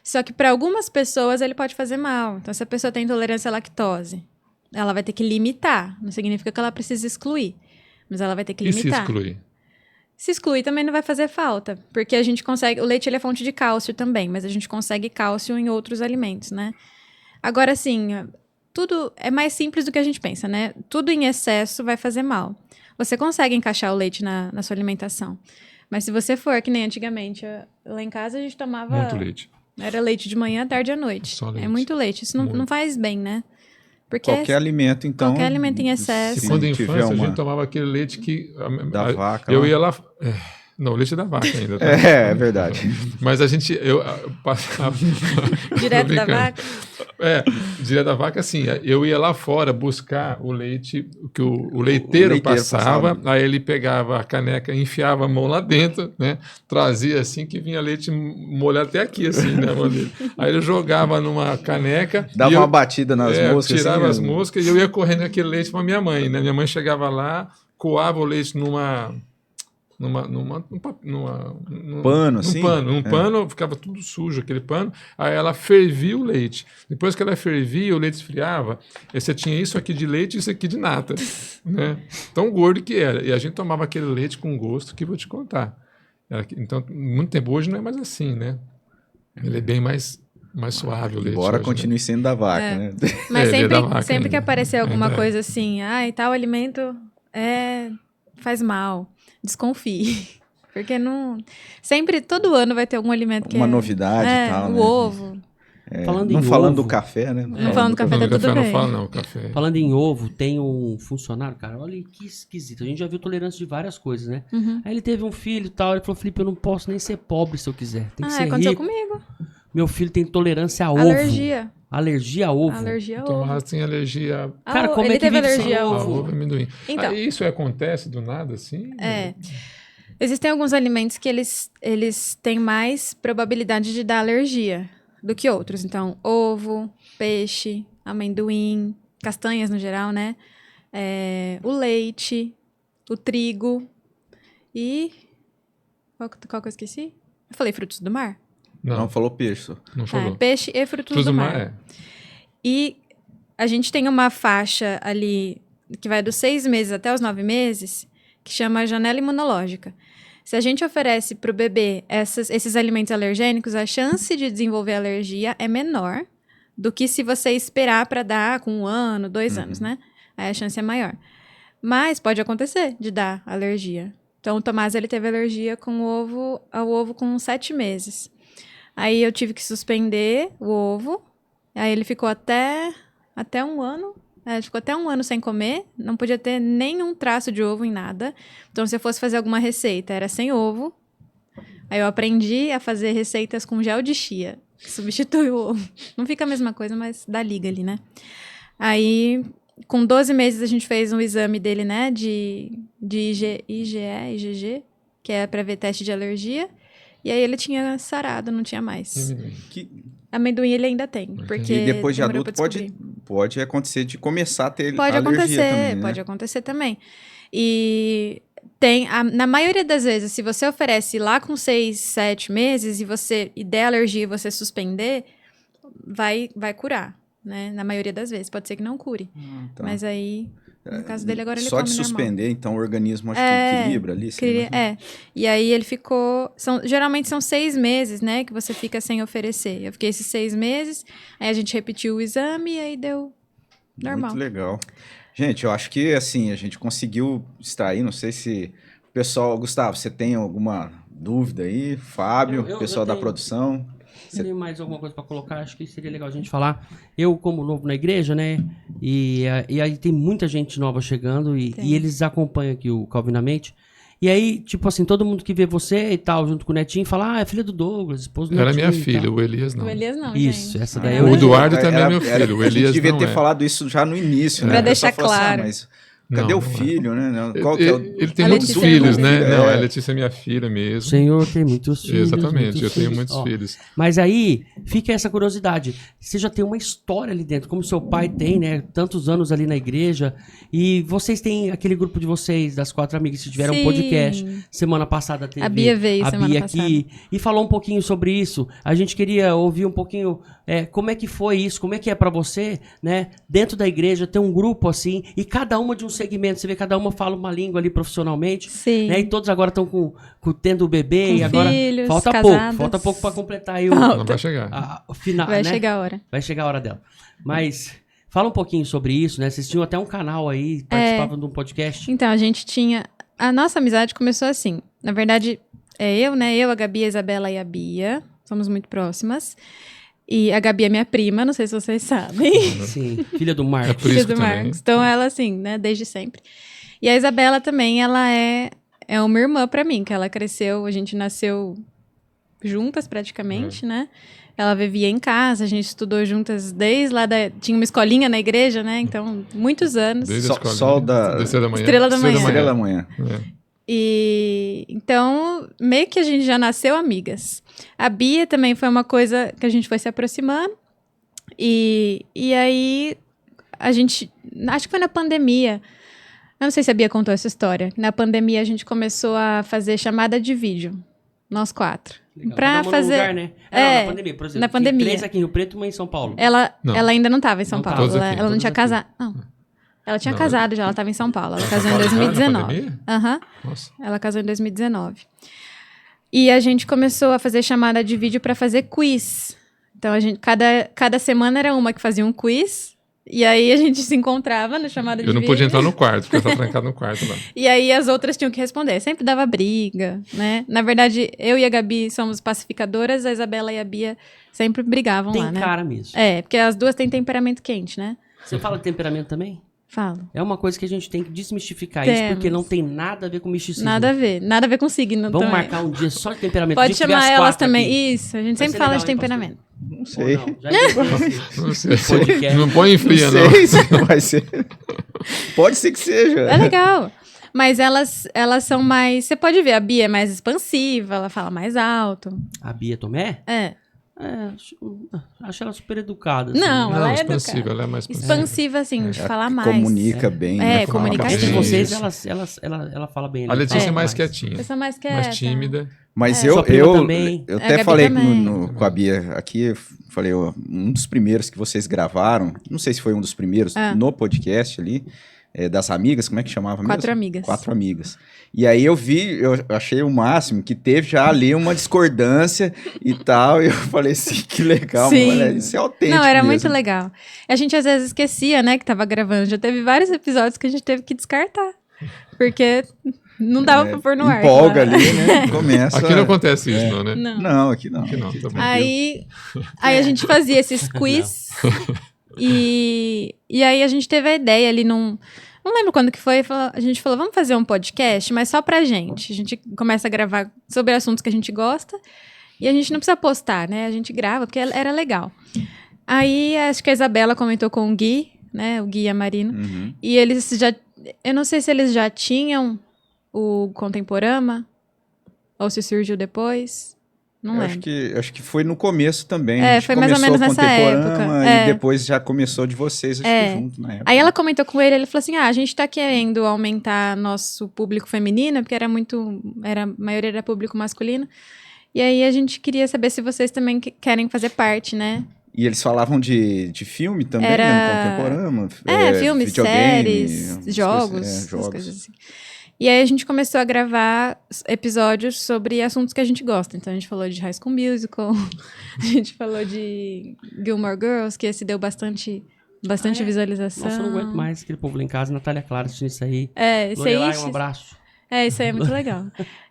Só que para algumas pessoas ele pode fazer mal. Então, se a pessoa tem intolerância à lactose, ela vai ter que limitar. Não significa que ela precisa excluir, mas ela vai ter que E se limitar. excluir? Se excluir também não vai fazer falta, porque a gente consegue... O leite ele é fonte de cálcio também, mas a gente consegue cálcio em outros alimentos, né? Agora, assim, tudo é mais simples do que a gente pensa, né? Tudo em excesso vai fazer mal. Você consegue encaixar o leite na sua alimentação. Mas se você for, que nem antigamente, lá em casa a gente tomava... Muito leite. Era leite de manhã, tarde e à noite. Só leite. É muito leite. Isso não, Muito. não faz bem, né? Porque Qualquer alimento, então... qualquer alimento em excesso. E se quando em tiver infância a uma- gente tomava aquele leite que... Da vaca Eu lá. ia lá... Não, leite da vaca ainda. Tá? É verdade. Mas a gente... Eu passava... direto Tô da brincando. vaca. Direto da vaca, assim, eu ia lá fora buscar o leite que o leiteiro, passava, aí ele pegava a caneca, enfiava a mão lá dentro, né, trazia assim, que vinha leite molhado até aqui, assim, né, a mão dele. Aí ele jogava numa caneca... Dava e eu- uma batida nas moscas. tirava assim, as moscas e eu ia correndo com aquele leite para minha mãe, né, minha mãe chegava lá, coava o leite num Pano, assim? Num pano, ficava tudo sujo aquele pano. Aí ela fervia o leite. Depois que ela fervia, o leite esfriava. Aí você tinha isso aqui de leite e isso aqui de nata, né? Tão gordo que era. E a gente tomava aquele leite com gosto que eu vou te contar. Então, muito tempo hoje não é mais assim, né? Ele é bem mais suave o leite. Embora hoje, continue sendo da vaca, né? Mas ele é da vaca sempre que ainda. aparecer alguma Ainda é. coisa assim, tal alimento faz mal, desconfie. Porque não... Sempre, todo ano vai ter algum alimento que Uma novidade e tal, o né? ovo. Não falando do café, né? Não falando do café, tá tudo Não bem. fala não, café. Falando em ovo, tem um funcionário, cara, olha que esquisito. A gente já viu tolerância de várias coisas, né? Aí ele teve um filho e tal, ele falou, Felipe, eu não posso nem ser pobre se eu quiser. Tem que ser aconteceu rico. comigo. Meu filho tem tolerância a ovo. Alergia. Alergia a ovo. Alergia ao Tomás ovo. tem alergia Cara, como ele é que teve vive sem alergia ao a ovo. ovo e amendoim. Então. Aí isso acontece do nada, assim? Existem alguns alimentos que eles têm mais probabilidade de dar alergia do que outros. Então, ovo, peixe, amendoim, castanhas no geral, né? O leite, o trigo e... Qual que eu esqueci? Eu falei frutos do mar? Não falou peixe. Só. Não falou. Peixe e frutos do mar. E a gente tem uma faixa ali que vai dos 6 meses até os 9 meses, que chama janela imunológica. Se a gente oferece para o bebê esses alimentos alergênicos, a chance de desenvolver alergia é menor do que se você esperar para dar com 1 ano, 2 anos, né? Aí a chance é maior. Mas pode acontecer de dar alergia. Então, o Tomás, ele teve alergia ao ovo com 7 meses. Aí eu tive que suspender o ovo. Aí ele ficou até 1 ano. Ele ficou até 1 ano sem comer. Não podia ter nenhum traço de ovo em nada. Então, se eu fosse fazer alguma receita, era sem ovo. Aí eu aprendi a fazer receitas com gel de chia, que substitui o ovo. Não fica a mesma coisa, mas dá liga ali, né? Aí, com 12 meses, a gente fez um exame dele, né? De IgG, que é para ver teste de alergia. E aí ele tinha sarado, não tinha mais. Amendoim ele ainda tem, porque E depois de demorou adulto pra descobrir. pode acontecer de começar a ter Pode alergia acontecer, também, né? pode acontecer também. E na maioria das vezes, se você oferece lá com 6, 7 meses e der alergia e você suspender, vai curar, né? Na maioria das vezes. Pode ser que não cure. Tá. Mas aí, no caso dele, agora ele Só come de normal. suspender, então o organismo acho que equilibra ali. E aí ele ficou... geralmente são 6 meses, né? Que você fica sem oferecer. Eu fiquei esses 6 meses, aí a gente repetiu o exame e aí deu normal. Muito legal. Gente, eu acho que assim, a gente conseguiu extrair, não sei se... Pessoal, Gustavo, você tem alguma dúvida aí? Fábio, pessoal da produção... Você tem mais alguma coisa para colocar? Acho que seria legal a gente falar. Eu, como novo na igreja, né? E aí tem muita gente nova chegando e eles acompanham aqui o Calvinamente. E aí, tipo assim, todo mundo que vê você e tal, junto com o Netinho, fala, é filha do Douglas, esposo do Netinho. Era minha filha, o Elias não. O Elias não, Isso, gente. essa daí O Eduardo também é meu filho, o Elias A gente devia não ter é. falado isso já no início, né? Pra O pessoal deixar falou assim, claro. mas cadê Não, o não é. filho, né? Qual que é Ele tem A muitos Letícia filhos, é né? filho, Não, é. a Letícia é minha filha O mesmo. Senhor tem muitos filhos. Exatamente, eu tenho muitos Ó, filhos. Mas aí, fica essa curiosidade. Você já tem uma história ali dentro, como seu pai tem, né? Tantos anos ali na igreja. E vocês têm aquele grupo de vocês, das 4 amigas, que tiveram um Sim. podcast. Semana passada teve A Bia veio semana Bia passada. aqui e falou um pouquinho sobre isso. A gente queria ouvir um pouquinho como é que foi isso, como é que é pra você, né? Dentro da igreja ter um grupo assim, e cada uma de um segmento. Você vê, cada uma fala uma língua ali profissionalmente. Sim. Né? E todos agora estão tendo o bebê Com e agora filhos, falta casadas. pouco para completar aí Não vai chegar. o final, Vai né? chegar a hora. Vai chegar a hora dela. Mas fala um pouquinho sobre isso, né? Vocês tinham até um canal aí, participavam de um podcast. Então, a gente tinha... A nossa amizade começou assim. Na verdade, eu, né? Eu, a Gabi, a Isabela e a Bia. Somos muito próximas. E a Gabi é minha prima, não sei se vocês sabem. Sim, filha do Marcos. Por isso Filha do também. Marcos. Então, ela, assim, né? Desde sempre. E a Isabela também, ela é uma irmã pra mim, que ela cresceu... A gente nasceu juntas, praticamente, né? Ela vivia em casa, a gente estudou juntas desde lá tinha uma escolinha na igreja, né? Então, muitos anos. Desde a escola. Sol da... Estrela da manhã. Estrela da manhã. Estrela da manhã. E então, meio que a gente já nasceu amigas. A Bia também foi uma coisa que a gente foi se aproximando. E aí, a gente... Acho que foi na pandemia. Eu não sei se a Bia contou essa história. Na pandemia, a gente começou a fazer chamada de vídeo. Nós 4. Legal. Pra Cada uma num fazer... lugar, né? É, na pandemia, por exemplo. na pandemia. 3 aqui em Rio Preto e uma em São Paulo. Ela Não. ainda não estava em São Não Paulo. tava. Todos Ela, aqui. ela não Todos tinha aqui. casado. Não. Ela tinha Não, casado já, ela estava em São Paulo. Ela casou em Na 2019. pandemia? Aham. Nossa. Ela casou em 2019. E a gente começou a fazer chamada de vídeo para fazer quiz. Então, cada semana era uma que fazia um quiz E aí a gente se encontrava na chamada de Eu não vídeo. podia entrar no quarto, porque eu estava trancado no quarto lá. E aí as outras tinham que responder. Sempre dava briga, né? Na verdade, eu e a Gabi somos pacificadoras, a Isabela e a Bia sempre brigavam Tem lá, né? cara mesmo. É, porque as duas têm temperamento quente, né? Você fala de temperamento também? Falo. É uma coisa que a gente tem que desmistificar Temos. isso, porque não tem nada a ver com misticismo. Nada a ver. Nada a ver com signo Vamos também. marcar um dia só de temperamento. Pode A gente vê chamar as elas quatro também. aqui. Isso, a gente Vai sempre ser fala legal, de hein, temperamento. Não Ou sei. não? Já inventei Não sei. podcast. Não põe em fria, não não. sei se vai ser. Pode ser que seja. É legal. Mas elas são mais... Você pode ver, a Bia é mais expansiva, ela fala mais alto. A Bia Tomé? É. Acho ela super educada. assim. Não, ela Não, é expansiva, educada. ela é mais expansiva. Expansiva, assim, de falar mais. Comunica bem. É, né? comunicativa. Entre Sim. vocês, ela fala bem. A né? Letícia é É. mais quietinha, Eu sou mais quieta. mais tímida. Mas É. Sua prima também. eu A até Gabi falei também. com a Bia aqui, eu falei, ó, um dos primeiros que vocês gravaram, não sei se foi um dos primeiros, no podcast ali, das amigas, como é que chamava mesmo? 4 amigas. 4 amigas. E aí eu achei o máximo, que teve já ali uma discordância e tal, e eu falei assim, que legal, Sim. olha, isso é autêntico Não, era mesmo. muito legal. A gente às vezes esquecia, né, que tava gravando. Já teve vários episódios que a gente teve que descartar. Porque não dava pra pôr no ar. Empolga claro. ali, né? Começa. Aqui não acontece isso, não, né? Não. Não, aqui não. Aqui não, tá bom. Aí a gente fazia esses quiz. e aí a gente teve a ideia ali num... Não lembro quando que foi, a gente falou, vamos fazer um podcast, mas só pra gente. A gente começa a gravar sobre assuntos que a gente gosta e a gente não precisa postar, né? A gente grava, porque era legal. Aí, acho que a Isabela comentou com o Gui, né? O Gui e a Marina. Uhum. E eles já... Eu não sei se eles já tinham o Contemporama ou se surgiu depois. Não Eu lembro. acho que foi no começo também. É, A gente foi mais ou começou menos com nessa Contemporama época. É. E depois já começou de vocês, acho que junto na época. Aí ela comentou com ele falou assim, a gente tá querendo aumentar nosso público feminino, porque a maioria era público masculino, e aí a gente queria saber se vocês também querem fazer parte, né? E eles falavam de filme também, Era- né, no Contemporama. Filmes, videogame, séries, umas jogos, coisas, essas jogos. coisas assim. E aí a gente começou a gravar episódios sobre assuntos que a gente gosta. Então a gente falou de High School Musical, a gente falou de Gilmore Girls, que esse deu bastante visualização. Nossa, eu não aguento mais aquele povo lá em casa. Natália Clara assistindo isso aí. Esse aí... Lorelai, um abraço. Isso aí é muito legal.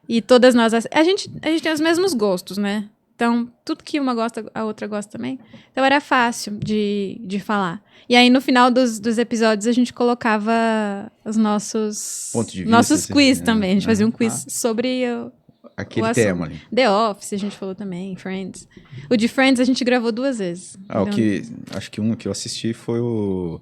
E todas nós... A gente tem os mesmos gostos, né? Então, tudo que uma gosta, a outra gosta também. Então, era fácil de falar. E aí, no final dos episódios, a gente colocava os nossos... Ponto de vista, nossos assim, quiz também. A gente fazia um Ah. quiz sobre Aquele o assunto. tema ali. The Office, a gente falou também. Friends. O de Friends, a gente gravou 2 vezes. Então, Acho que um que eu assisti foi o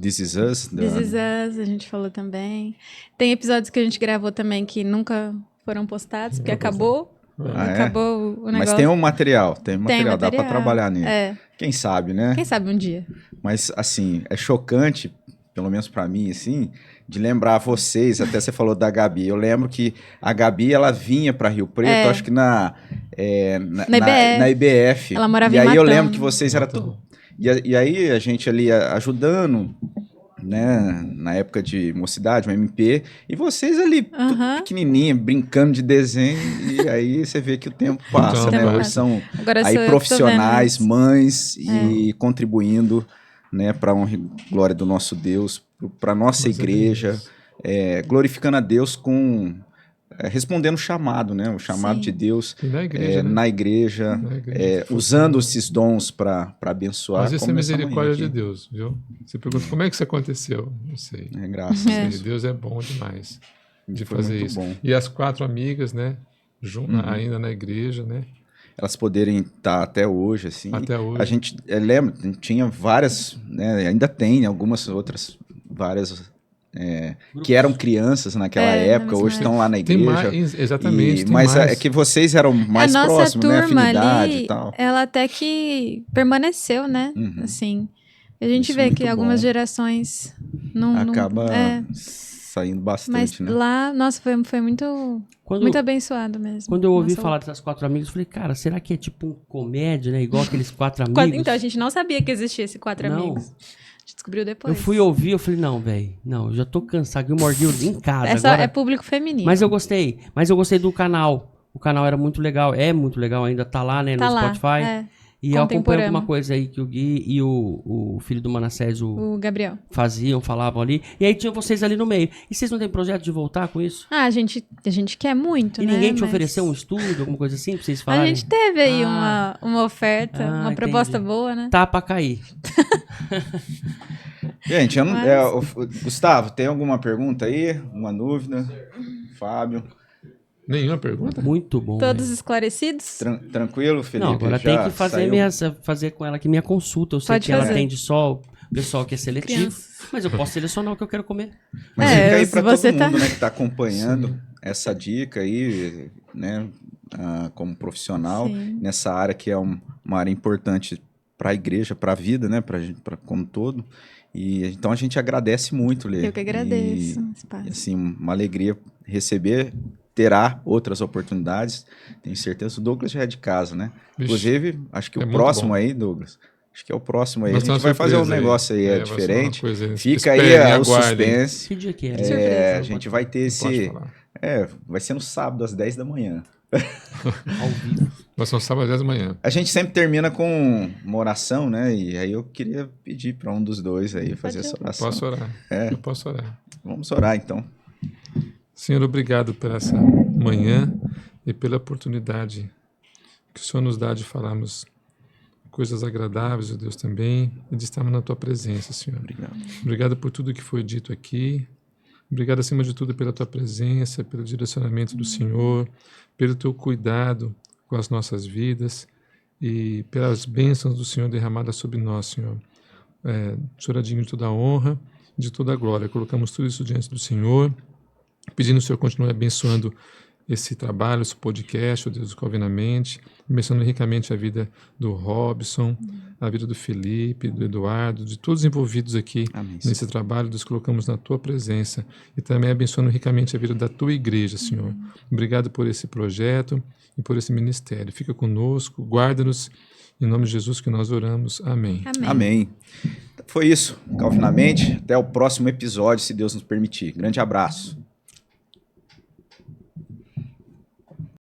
This Is Us. This Is Us, a gente falou também. Tem episódios que a gente gravou também que nunca foram postados, porque acabou. Ah, é? Acabou o negócio. Mas tem um material, dá pra material. trabalhar nele. É. Quem sabe, né? Quem sabe um dia. Mas, assim, é chocante, pelo menos pra mim, assim, de lembrar vocês, até você falou da Gabi. Eu lembro que a Gabi, ela vinha pra Rio Preto, acho que na IBF. Ela morava e em aí eu Matão. lembro que vocês eram tudo... E aí a gente ali ajudando, né, na época de mocidade, um MP, e vocês ali, tudo pequenininha, brincando de desenho, e aí você vê que o tempo passa, Então, né? passa. Hoje são Agora sou aí eu que tô profissionais, vendo isso. mães e contribuindo, né, para a honra e glória do nosso Deus, para nossa igreja, glorificando a Deus respondendo o chamado, né, o chamado Sim. de Deus E na igreja, né? na igreja, Na igreja. usando esses dons para abençoar. Mas isso é como essa misericórdia manhã de aqui. Deus, viu? Você pergunta, como é que isso aconteceu? Não sei. Graças É. a Deus. Deus é bom demais de Foi fazer muito isso. bom. E as 4 amigas, né? Ainda na igreja, né? Elas poderem estar até hoje, assim. Até hoje. A gente lembra, tinha várias, né, ainda tem algumas outras, várias, que eram crianças naquela Na época, mesma hoje estão lá na Tem igreja. mais, exatamente. tem Mas mais. é que vocês eram mais a nossa próximos, né? turma Afinidade ali, e tal. ela até que permaneceu, né? Uhum. Assim. A gente Isso vê é que muito algumas bom. gerações não... Acaba é, saindo bastante, mas né? lá, nossa, foi muito abençoado mesmo. Quando eu ouvi Nossa, falar dessas 4 amigos, eu falei, cara, será que é tipo um comédia, né? Igual aqueles 4 amigos? Então, a gente não sabia que existia esse 4 Não. amigos. A gente descobriu depois. Eu fui ouvir, eu falei, não, velho, não, eu já tô cansado. Gilmore Girls em casa Essa agora. é público feminino. Mas eu gostei do canal. O canal era muito legal, é muito legal ainda, tá lá, né, tá no lá, Spotify. é. E eu acompanho alguma coisa aí que o Gui e o filho do Manassés, o Gabriel, falavam ali. E aí tinham vocês ali no meio. E vocês não têm projeto de voltar com isso? A gente quer muito, e né? Ninguém te ofereceu um estudo, alguma coisa assim, pra vocês falarem? A gente teve aí uma oferta, uma proposta entendi. boa, né? Tá pra cair. Gente, Gustavo, tem alguma pergunta aí? Uma dúvida? Fábio? Nenhuma pergunta? Muito bom. Todos esclarecidos? Tranquilo, Felipe? Não, agora tem que fazer com ela aqui minha consulta. Eu sei que ela atende só o pessoal que é seletivo, mas eu posso selecionar o que eu quero comer. Mas fica aí para todo mundo, né, que está acompanhando essa dica aí, né, como profissional, nessa área que é uma área importante para a igreja, para a vida, né, para como todo. E então a gente agradece muito, Lê. Eu que agradeço. E assim, uma alegria receber. Terá outras oportunidades, tenho certeza. O Douglas já é de casa, né? Vixe, inclusive, acho que o próximo aí, Douglas, acho que é o próximo aí. A gente vai fazer um negócio aí diferente. Fica aí o suspense. Que dia que é? A gente vai ter esse... vai ser no sábado, às 10 da manhã. Ao vivo. Vai ser no sábado, às 10 da manhã. A gente sempre termina com uma oração, né? E aí eu queria pedir para um dos dois aí fazer essa oração. Posso orar? Eu posso orar. Vamos orar, então. Senhor, obrigado por essa manhã e pela oportunidade que o Senhor nos dá de falarmos coisas agradáveis, ó Deus, também, e de estarmos na Tua presença, Senhor. Obrigado por tudo que foi dito aqui. Obrigado, acima de tudo, pela Tua presença, pelo direcionamento do Senhor, pelo Teu cuidado com as nossas vidas e pelas bênçãos do Senhor derramadas sobre nós, Senhor. O Senhor é digno de toda a honra e de toda a glória. Colocamos tudo isso diante do Senhor, pedindo que o Senhor continue abençoando esse trabalho, esse podcast, ó Deus, Calvinamente, abençoando ricamente a vida do Robson, a vida do Felipe, do Eduardo, de todos os envolvidos aqui nesse trabalho. Deus, colocamos na Tua presença e também abençoando ricamente a vida da Tua igreja, Senhor. Obrigado por esse projeto e por esse ministério. Fica conosco, guarda-nos, em nome de Jesus que nós oramos. Amém. Amém. Foi isso, Calvinamente. Até o próximo episódio, se Deus nos permitir. Grande abraço.